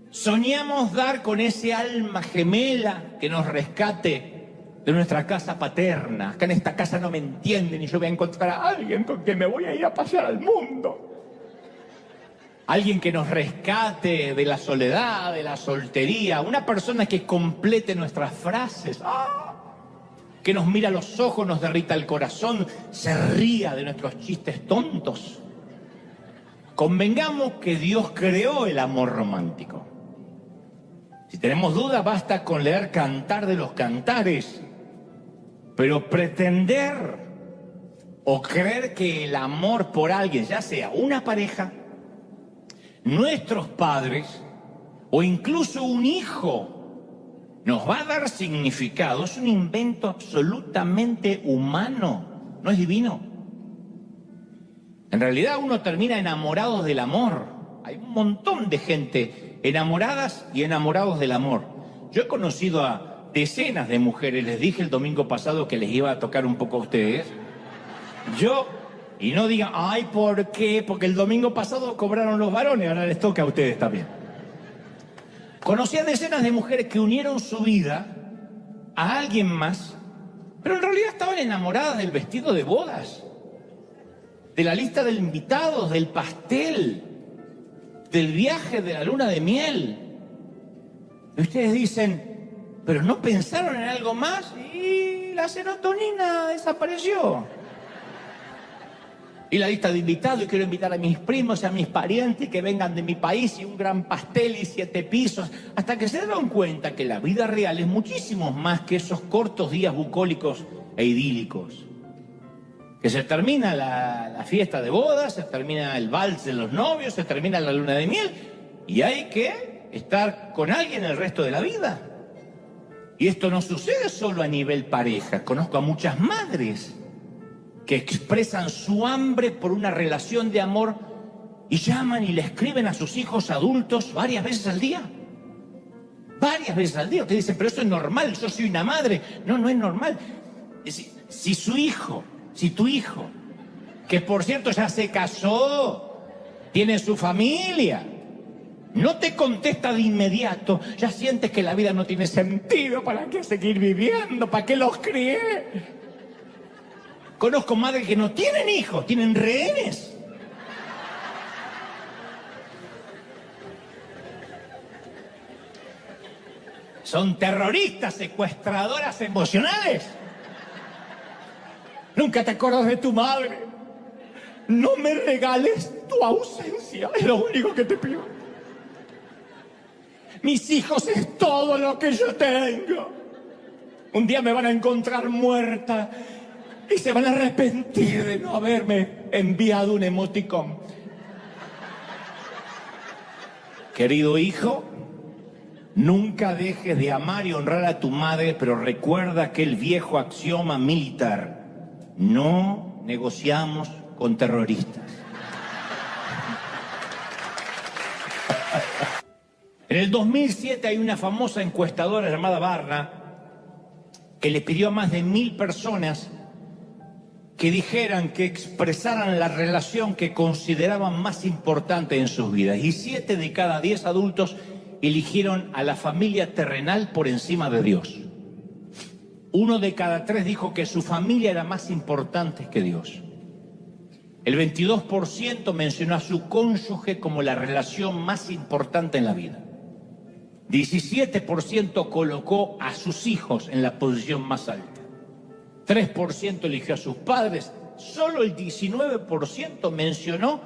soñamos dar con ese alma gemela que nos rescate de nuestra casa paterna. Acá en esta casa no me entienden y yo voy a encontrar a alguien con quien me voy a ir a pasear al mundo. Alguien que nos rescate de la soledad, de la soltería. Una persona que complete nuestras frases. Que nos mira a los ojos, nos derrita el corazón, se ría de nuestros chistes tontos. Convengamos que Dios creó el amor romántico. Si tenemos dudas, basta con leer Cantar de los Cantares. Pero pretender o creer que el amor por alguien, ya sea una pareja, nuestros padres o incluso un hijo, nos va a dar significado, es un invento absolutamente humano, no es divino. En realidad uno termina enamorado del amor. Hay un montón de gente enamoradas y enamorados del amor. Yo he conocido a decenas de mujeres, les dije el domingo pasado que les iba a tocar un poco a ustedes. Y no digan, ay, ¿por qué? Porque el domingo pasado cobraron los varones, ahora les toca a ustedes también. Conocí a decenas de mujeres que unieron su vida a alguien más, pero en realidad estaban enamoradas del vestido de bodas, de la lista de invitados, del pastel, del viaje de la luna de miel. Y ustedes dicen, ¿pero no pensaron en algo más? Y la serotonina desapareció. Y la lista de invitados, y quiero invitar a mis primos y a mis parientes que vengan de mi país, y un gran pastel y 7 pisos, hasta que se dieron cuenta que la vida real es muchísimo más que esos cortos días bucólicos e idílicos. Que se termina la fiesta de bodas, se termina el vals de los novios, se termina la luna de miel, y hay que estar con alguien el resto de la vida. Y esto no sucede solo a nivel pareja. Conozco a muchas madres que expresan su hambre por una relación de amor y llaman y le escriben a sus hijos adultos varias veces al día. Varias veces al día. Ustedes dicen, pero eso es normal, yo soy una madre. No, no es normal. Si tu hijo, que por cierto ya se casó, tiene su familia, no te contesta de inmediato, ya sientes que la vida no tiene sentido. ¿Para qué seguir viviendo? ¿Para qué los crié? Conozco madres que no tienen hijos, tienen rehenes. Son terroristas, secuestradoras emocionales. Nunca te acuerdas de tu madre. No me regales tu ausencia, es lo único que te pido. Mis hijos es todo lo que yo tengo. Un día me van a encontrar muerta y se van a arrepentir de no haberme enviado un emoticón. Querido hijo, nunca dejes de amar y honrar a tu madre, pero recuerda aquel viejo axioma militar: no negociamos con terroristas. En el 2007 hay una famosa encuestadora llamada Barra que le pidió a más de 1000 personas que dijeran, que expresaran la relación que consideraban más importante en sus vidas. Y 7 de cada 10 adultos eligieron a la familia terrenal por encima de Dios. 1 de cada 3 dijo que su familia era más importante que Dios. El 22% mencionó a su cónyuge como la relación más importante en la vida. 17% colocó a sus hijos en la posición más alta. 3% eligió a sus padres. Solo el 19% mencionó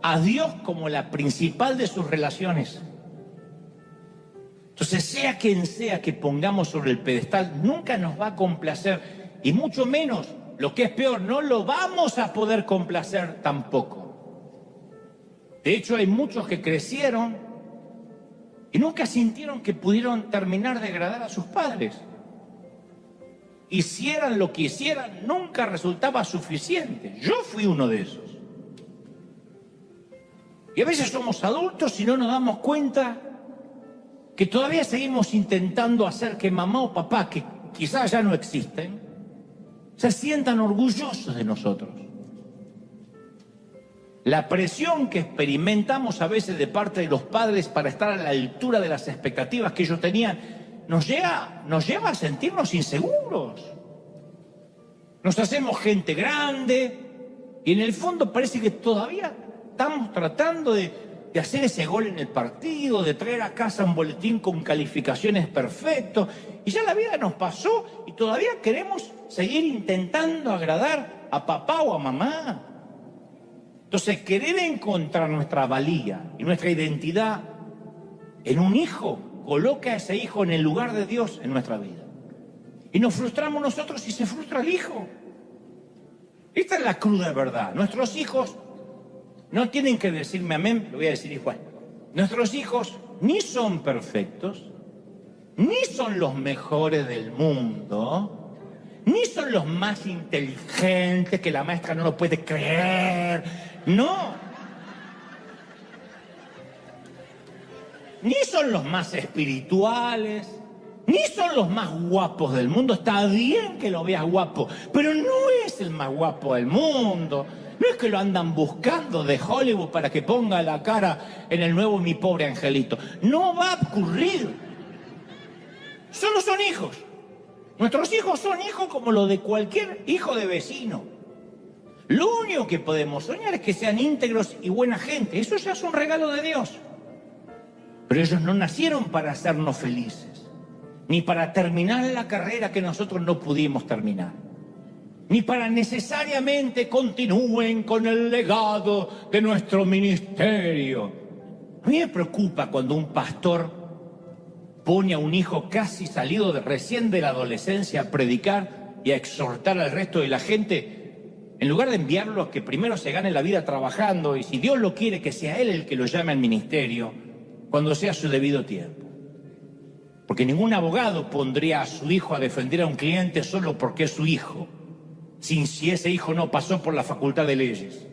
a Dios como la principal de sus relaciones. Entonces, sea quien sea que pongamos sobre el pedestal, nunca nos va a complacer, y mucho menos, lo que es peor, no lo vamos a poder complacer tampoco. De hecho, hay muchos que crecieron y nunca sintieron que pudieron terminar de agradar a sus padres. Hicieran lo que hicieran, nunca resultaba suficiente. Yo fui uno de esos. Y a veces somos adultos y no nos damos cuenta que todavía seguimos intentando hacer que mamá o papá, que quizás ya no existen, se sientan orgullosos de nosotros. La presión que experimentamos a veces de parte de los padres para estar a la altura de las expectativas que ellos tenían nos lleva a sentirnos inseguros. Nos hacemos gente grande y en el fondo parece que todavía estamos tratando de hacer ese gol en el partido, de traer a casa un boletín con calificaciones perfectos, y ya la vida nos pasó y todavía queremos seguir intentando agradar a papá o a mamá. Entonces, querer encontrar nuestra valía y nuestra identidad en un hijo coloca a ese hijo en el lugar de Dios en nuestra vida. Y nos frustramos nosotros y se frustra el hijo. Esta es la cruda verdad. Nuestros hijos no tienen que decirme amén, lo voy a decir igual. Nuestros hijos ni son perfectos, ni son los mejores del mundo, ni son los más inteligentes que la maestra no lo puede creer. No. Ni son los más espirituales, ni son los más guapos del mundo. Está bien que lo veas guapo, pero no es el más guapo del mundo. No es que lo andan buscando de Hollywood para que ponga la cara en el nuevo Mi Pobre Angelito. No va a ocurrir. Solo son hijos. Nuestros hijos son hijos como los de cualquier hijo de vecino. Lo único que podemos soñar es que sean íntegros y buena gente. Eso ya es un regalo de Dios. Pero ellos no nacieron para hacernos felices, ni para terminar la carrera que nosotros no pudimos terminar, ni para necesariamente continúen con el legado de nuestro ministerio. A mí me preocupa cuando un pastor pone a un hijo casi salido recién de la adolescencia a predicar y a exhortar al resto de la gente, en lugar de enviarlo a que primero se gane la vida trabajando y, si Dios lo quiere, que sea él el que lo llame al ministerio cuando sea su debido tiempo. Porque ningún abogado pondría a su hijo a defender a un cliente solo porque es su hijo, sin si ese hijo no pasó por la facultad de leyes.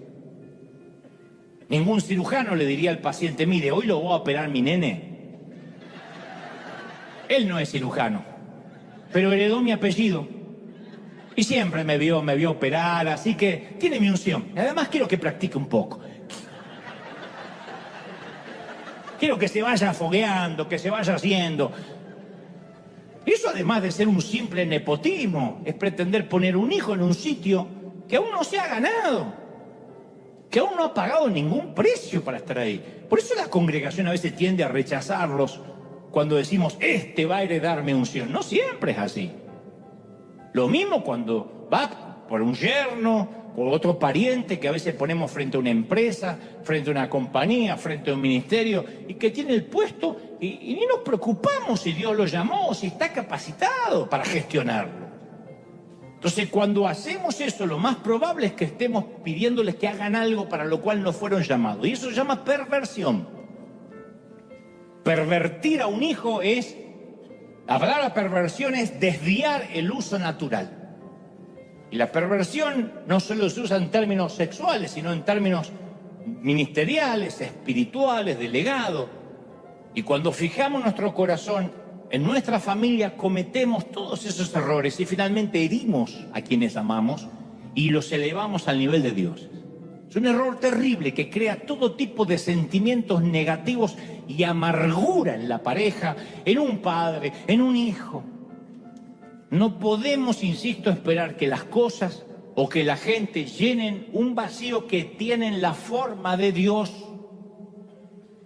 Ningún cirujano le diría al paciente: mire, hoy lo voy a operar mi nene. Él no es cirujano, pero heredó mi apellido y siempre me vio operar, así que tiene mi unción. Y además quiero que practique un poco. Quiero que se vaya fogueando, que se vaya haciendo. Eso, además de ser un simple nepotismo, es pretender poner un hijo en un sitio que aún no se ha ganado, que aún no ha pagado ningún precio para estar ahí. Por eso la congregación a veces tiende a rechazarlos cuando decimos: este va a heredarme unción. No siempre es así. Lo mismo cuando va por un yerno, por otro pariente que a veces ponemos frente a una empresa, frente a una compañía, frente a un ministerio, y que tiene el puesto y ni nos preocupamos si Dios lo llamó, si está capacitado para gestionarlo. Entonces, cuando hacemos eso, lo más probable es que estemos pidiéndoles que hagan algo para lo cual no fueron llamados. Y eso se llama perversión. Pervertir a un hijo es, la palabra perversión es desviar el uso natural. Y la perversión no solo se usa en términos sexuales, sino en términos ministeriales, espirituales, de legado. Y cuando fijamos nuestro corazón en nuestra familia, cometemos todos esos errores y finalmente herimos a quienes amamos y los elevamos al nivel de Dios. Es un error terrible que crea todo tipo de sentimientos negativos y amargura en la pareja, en un padre, en un hijo. No podemos, insisto, esperar que las cosas o que la gente llenen un vacío que tienen la forma de Dios.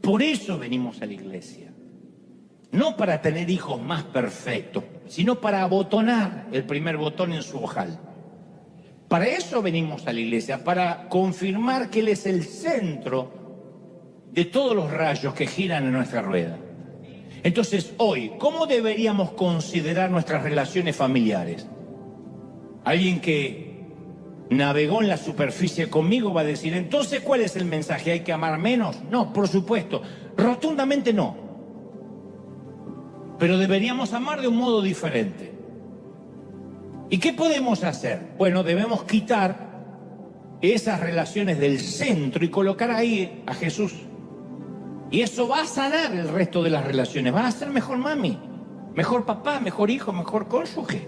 Por eso venimos a la iglesia. No para tener hijos más perfectos, sino para abotonar el primer botón en su ojal. Para eso venimos a la iglesia, para confirmar que Él es el centro de todos los rayos que giran en nuestra rueda. Entonces, hoy, ¿cómo deberíamos considerar nuestras relaciones familiares? Alguien que navegó en la superficie conmigo va a decir: entonces, ¿cuál es el mensaje? ¿Hay que amar menos? No, por supuesto, rotundamente no. Pero deberíamos amar de un modo diferente. ¿Y qué podemos hacer? Bueno, debemos quitar esas relaciones del centro y colocar ahí a Jesús. Y eso va a sanar el resto de las relaciones. Va a ser mejor mami, mejor papá, mejor hijo, mejor cónyuge.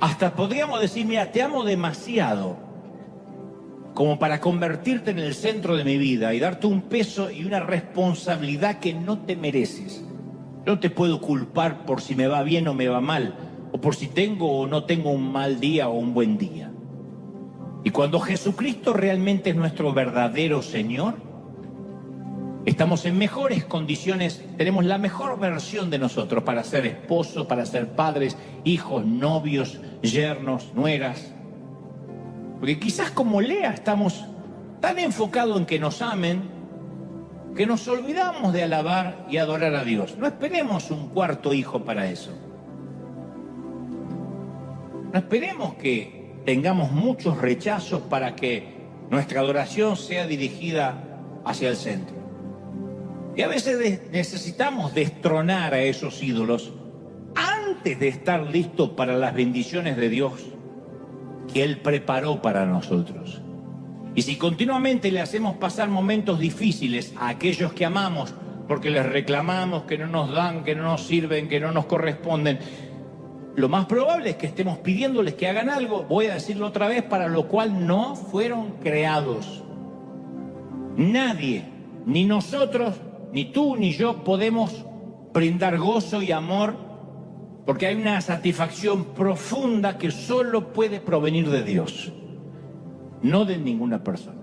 Hasta podríamos decir: mira, te amo demasiado como para convertirte en el centro de mi vida y darte un peso y una responsabilidad que no te mereces. No te puedo culpar por si me va bien o me va mal, o por si tengo o no tengo un mal día o un buen día. Y cuando Jesucristo realmente es nuestro verdadero Señor, estamos en mejores condiciones, tenemos la mejor versión de nosotros para ser esposos, para ser padres, hijos, novios, yernos, nueras. Porque quizás como Lea estamos tan enfocados en que nos amen que nos olvidamos de alabar y adorar a Dios. No esperemos un cuarto hijo para eso. No esperemos que tengamos muchos rechazos para que nuestra adoración sea dirigida hacia el centro. Y a veces necesitamos destronar a esos ídolos antes de estar listos para las bendiciones de Dios que Él preparó para nosotros. Y si continuamente le hacemos pasar momentos difíciles a aquellos que amamos, porque les reclamamos que no nos dan, que no nos sirven, que no nos corresponden, lo más probable es que estemos pidiéndoles que hagan algo, voy a decirlo otra vez, para lo cual no fueron creados. Nadie, ni nosotros, ni tú, ni yo, podemos brindar gozo y amor, porque hay una satisfacción profunda que solo puede provenir de Dios, no de ninguna persona.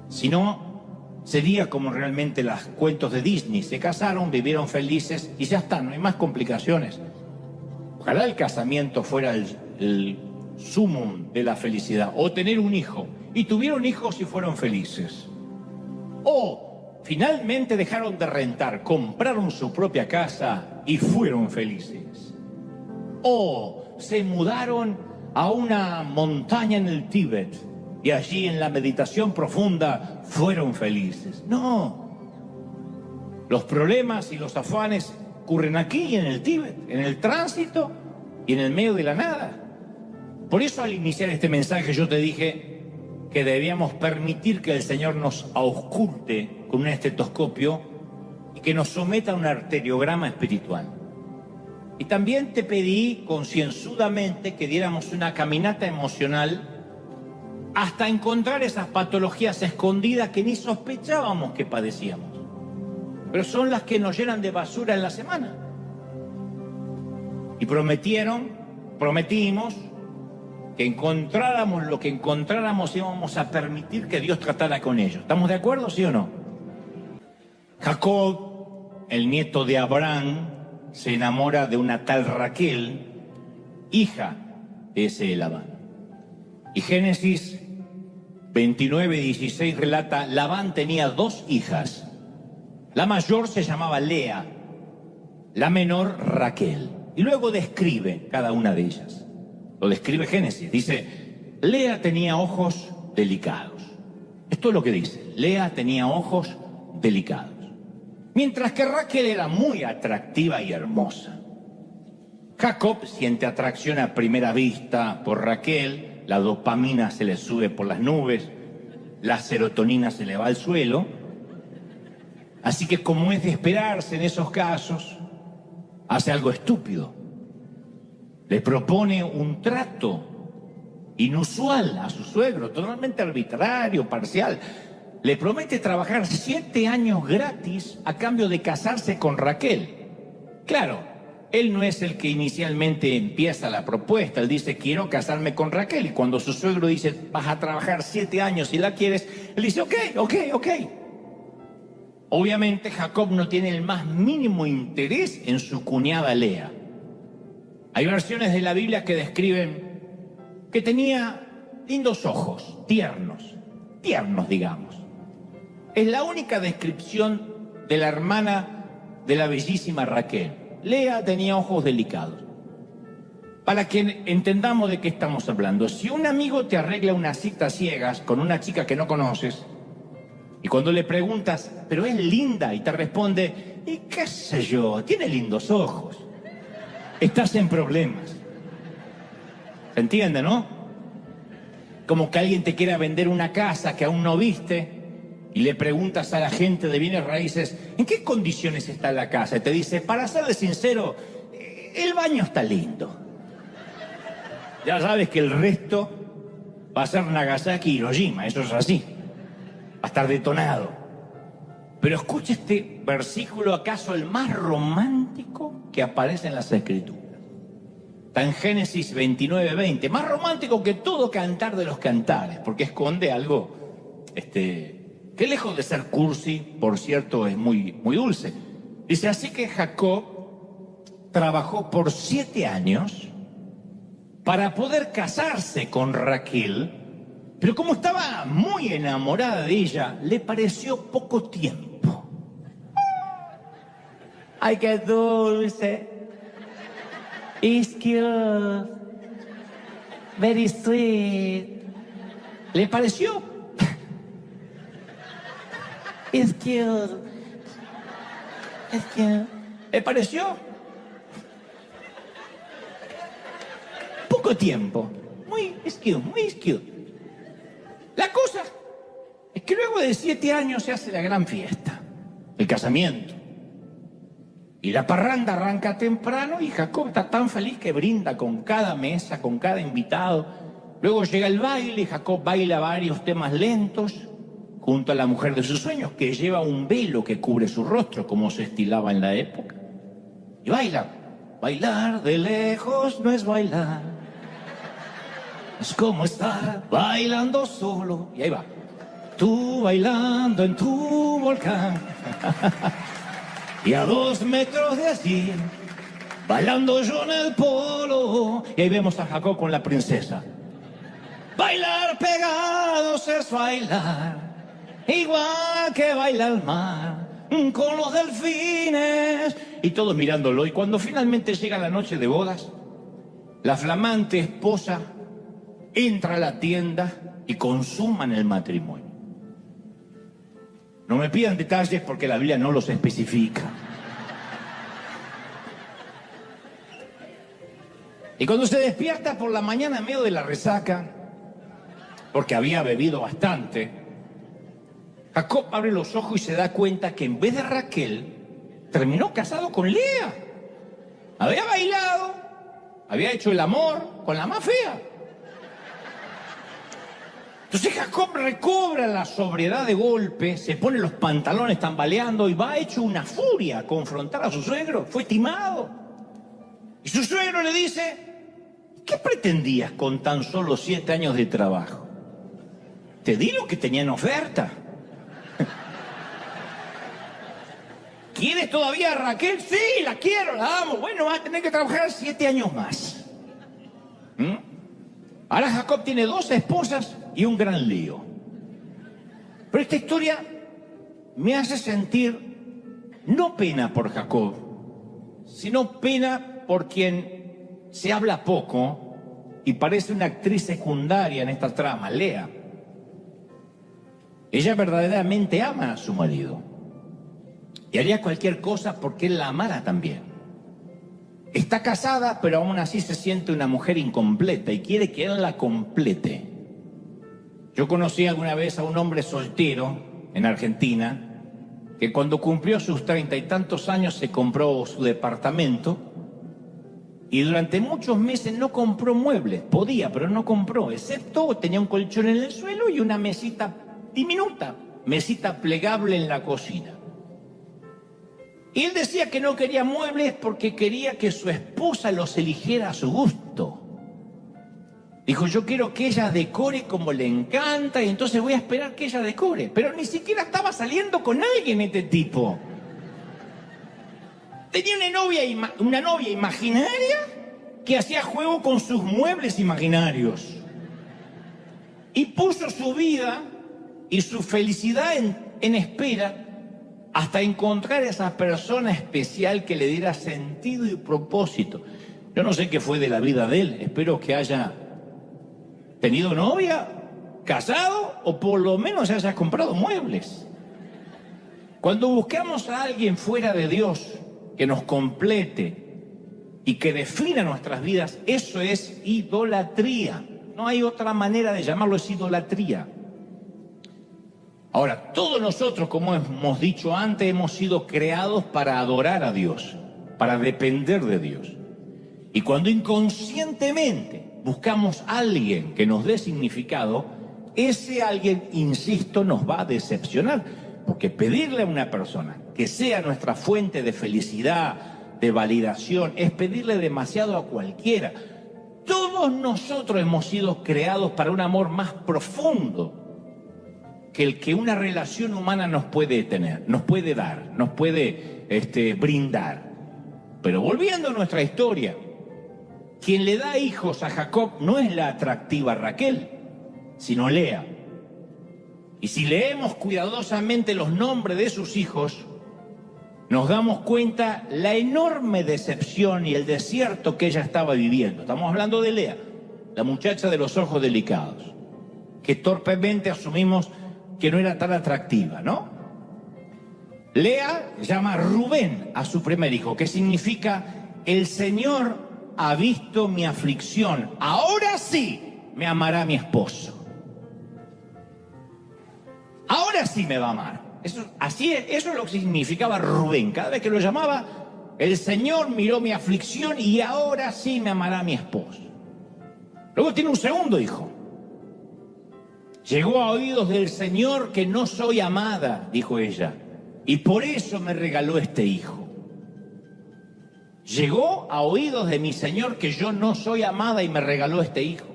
Si no, sería como realmente los cuentos de Disney: se casaron, vivieron felices y ya está, no hay más complicaciones. Ojalá el casamiento fuera el sumum de la felicidad, o tener un hijo, y tuvieron hijos y fueron felices. O finalmente dejaron de rentar, compraron su propia casa y fueron felices. O se mudaron a una montaña en el Tíbet y allí en la meditación profunda fueron felices. No. Los problemas y los afanes ocurren aquí y en el Tíbet, en el tránsito y en el medio de la nada. Por eso al iniciar este mensaje yo te dije que debíamos permitir que el Señor nos ausculte con un estetoscopio y que nos someta a un arteriograma espiritual. Y también te pedí concienzudamente que diéramos una caminata emocional hasta encontrar esas patologías escondidas que ni sospechábamos que padecíamos, pero son las que nos llenan de basura en la semana. Y prometimos que encontráramos lo que encontráramos, íbamos a permitir que Dios tratara con ellos. ¿Estamos de acuerdo, sí o no? Jacob, el nieto de Abraham, se enamora de una tal Raquel, hija de ese Labán. Y Génesis 29:16 relata: Labán tenía 2 hijas. La mayor se llamaba Lea, la menor Raquel. Y luego describe cada una de ellas. Lo describe Génesis. Dice: Lea tenía ojos delicados. Esto es lo que dice: Lea tenía ojos delicados. Mientras que Raquel era muy atractiva y hermosa. Jacob siente atracción a primera vista por Raquel. La dopamina se le sube por las nubes. La serotonina se le va al suelo. Así que, como es de esperarse en esos casos, hace algo estúpido. Le propone un trato inusual a su suegro, totalmente arbitrario, parcial. Le promete trabajar 7 años gratis a cambio de casarse con Raquel. Claro, él no es el que inicialmente empieza la propuesta. Él dice: quiero casarme con Raquel. Y cuando su suegro dice: vas a trabajar 7 años si la quieres, él dice: ok. Obviamente Jacob no tiene el más mínimo interés en su cuñada Lea. Hay versiones de la Biblia que describen que tenía lindos ojos, tiernos digamos. Es la única descripción de la hermana de la bellísima Raquel. Lea tenía ojos delicados. Para que entendamos de qué estamos hablando, si un amigo te arregla una cita ciegas con una chica que no conoces, y cuando le preguntas: pero es linda, y te responde: y qué sé yo, tiene lindos ojos, estás en problemas. ¿Se entiende, no? Como que alguien te quiera vender una casa que aún no viste y le preguntas a la gente de bienes raíces: ¿en qué condiciones está la casa? Y te dice: para serle sincero, el baño está lindo. Ya sabes que el resto va a ser Nagasaki y Hiroshima, eso es así. Va a estar detonado. Pero escucha este versículo, acaso el más romántico que aparece en las Escrituras. Está en Génesis 29:20. Más romántico que todo cantar de los cantares, porque esconde algo que lejos de ser cursi, por cierto, es muy dulce. Dice: así que Jacob trabajó por 7 años para poder casarse con Raquel, pero como estaba muy enamorada de ella, le pareció poco tiempo. ¡Ay, qué dulce! It's cute. Very sweet. Le pareció. It's cute. It's cute. Le pareció poco tiempo. Muy cute. La cosa es que luego de 7 años se hace la gran fiesta, el casamiento. Y la parranda arranca temprano y Jacob está tan feliz que brinda con cada mesa, con cada invitado. Luego llega el baile y Jacob baila varios temas lentos junto a la mujer de sus sueños, que lleva un velo que cubre su rostro, como se estilaba en la época. Y baila. Bailar de lejos no es bailar. Es como estar bailando solo. Y ahí va. Tú bailando en tu volcán. Y a 2 metros de allí, bailando yo en el polo. Y ahí vemos a Jacob con la princesa. Bailar pegados es bailar, igual que baila el mar, con los delfines. Y todos mirándolo. Y cuando finalmente llega la noche de bodas, la flamante esposa entra a la tienda y consuman el matrimonio. No me pidan detalles porque la Biblia no los especifica. Y cuando se despierta por la mañana en medio de la resaca, porque había bebido bastante, Jacob abre los ojos y se da cuenta que en vez de Raquel, terminó casado con Lea. Había bailado, había hecho el amor con la más fea. Entonces Jacob recobra la sobriedad de golpe, se pone los pantalones tambaleando y va hecho una furia a confrontar a su suegro. Fue timado. Y su suegro le dice: ¿qué pretendías con tan solo 7 años de trabajo? Te di lo que tenía en oferta. ¿Quieres todavía a Raquel? Sí, la quiero, la amo. Bueno, vas a tener que trabajar 7 años más. Ahora Jacob tiene 2 esposas y un gran lío. Pero esta historia me hace sentir no pena por Jacob, sino pena por quien se habla poco y parece una actriz secundaria en esta trama, Lea. Ella verdaderamente ama a su marido y haría cualquier cosa porque él la amara también. Está casada, pero aún así se siente una mujer incompleta y quiere que él la complete. Yo conocí alguna vez a un hombre soltero en Argentina que cuando cumplió sus 30 y tantos años se compró su departamento y durante muchos meses no compró muebles. Podía, pero no compró, excepto tenía un colchón en el suelo y una mesita diminuta, mesita plegable en la cocina. Y él decía que no quería muebles porque quería que su esposa los eligiera a su gusto. Dijo: yo quiero que ella decore como le encanta y entonces voy a esperar que ella decore. Pero ni siquiera estaba saliendo con alguien este tipo. Tenía una novia imaginaria que hacía juego con sus muebles imaginarios. Y puso su vida y su felicidad en espera hasta encontrar a esa persona especial que le diera sentido y propósito. Yo no sé qué fue de la vida de él. Espero que haya tenido novia, casado o por lo menos haya comprado muebles. Cuando buscamos a alguien fuera de Dios que nos complete y que defina nuestras vidas, eso es idolatría. No hay otra manera de llamarlo, es idolatría. Ahora, todos nosotros, como hemos dicho antes, hemos sido creados para adorar a Dios, para depender de Dios. Y cuando inconscientemente buscamos a alguien que nos dé significado, ese alguien, insisto, nos va a decepcionar. Porque pedirle a una persona que sea nuestra fuente de felicidad, de validación, es pedirle demasiado a cualquiera. Todos nosotros hemos sido creados para un amor más profundo que el que una relación humana nos puede tener, nos puede dar, nos puede brindar. Pero volviendo a nuestra historia, quien le da hijos a Jacob no es la atractiva Raquel, sino Lea. Y si leemos cuidadosamente los nombres de sus hijos, nos damos cuenta la enorme decepción y el desierto que ella estaba viviendo. Estamos hablando de Lea, la muchacha de los ojos delicados, que torpemente asumimos que no era tan atractiva, ¿no? Lea llama a Rubén a su primer hijo, que significa: el Señor ha visto mi aflicción, ahora sí me amará mi esposo. Ahora sí me va a amar. Eso es lo que significaba Rubén. Cada vez que lo llamaba, el Señor miró mi aflicción y ahora sí me amará mi esposo. Luego tiene un segundo hijo. Llegó a oídos del Señor que no soy amada, dijo ella, y por eso me regaló este hijo. Llegó a oídos de mi Señor que yo no soy amada y me regaló este hijo.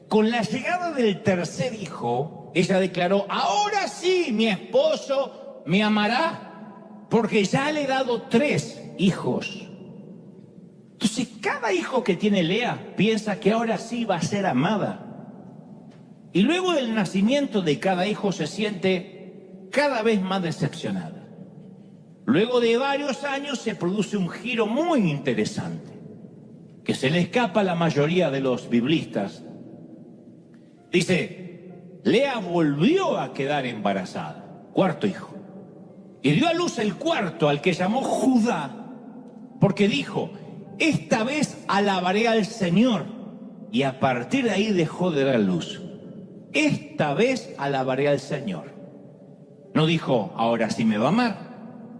Con la llegada del tercer hijo, ella declaró, ahora sí mi esposo me amará, porque ya le he dado 3 hijos. Entonces cada hijo que tiene Lea piensa que ahora sí va a ser amada. Y luego del nacimiento de cada hijo se siente cada vez más decepcionada. Luego de varios años se produce un giro muy interesante, que se le escapa a la mayoría de los biblistas. Dice, Lea volvió a quedar embarazada, 4º hijo, y dio a luz el 4º, al que llamó Judá, porque dijo, esta vez alabaré al Señor, y a partir de ahí dejó de dar luz. Esta vez alabaré al Señor. No dijo, ahora sí me va a amar.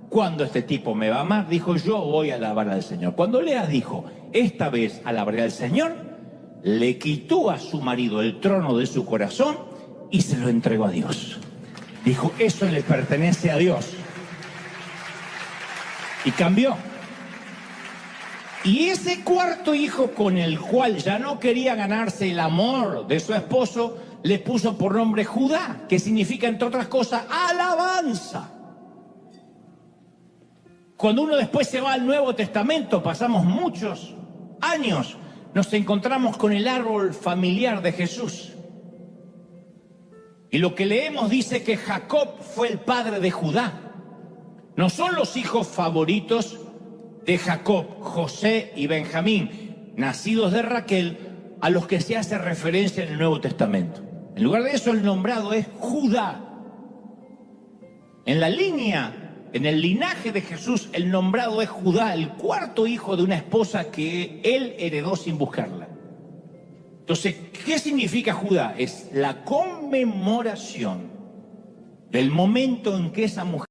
¿Cuándo este tipo me va a amar? Dijo, yo voy a alabar al Señor. Cuando Lea dijo, esta vez alabaré al Señor, le quitó a su marido el trono de su corazón y se lo entregó a Dios. Dijo, eso le pertenece a Dios. Y cambió. Y ese 4º hijo, con el cual ya no quería ganarse el amor de su esposo, le puso por nombre Judá, que significa, entre otras cosas, alabanza. Cuando uno después se va al Nuevo Testamento, pasamos muchos años, nos encontramos con el árbol familiar de Jesús. Y lo que leemos dice que Jacob fue el padre de Judá. No son los hijos favoritos de Jacob, José y Benjamín, nacidos de Raquel, a los que se hace referencia en el Nuevo Testamento. En lugar de eso, el nombrado es Judá. En la línea, en el linaje de Jesús, el nombrado es Judá, el 4º hijo de una esposa que él heredó sin buscarla. Entonces, ¿qué significa Judá? Es la conmemoración del momento en que esa mujer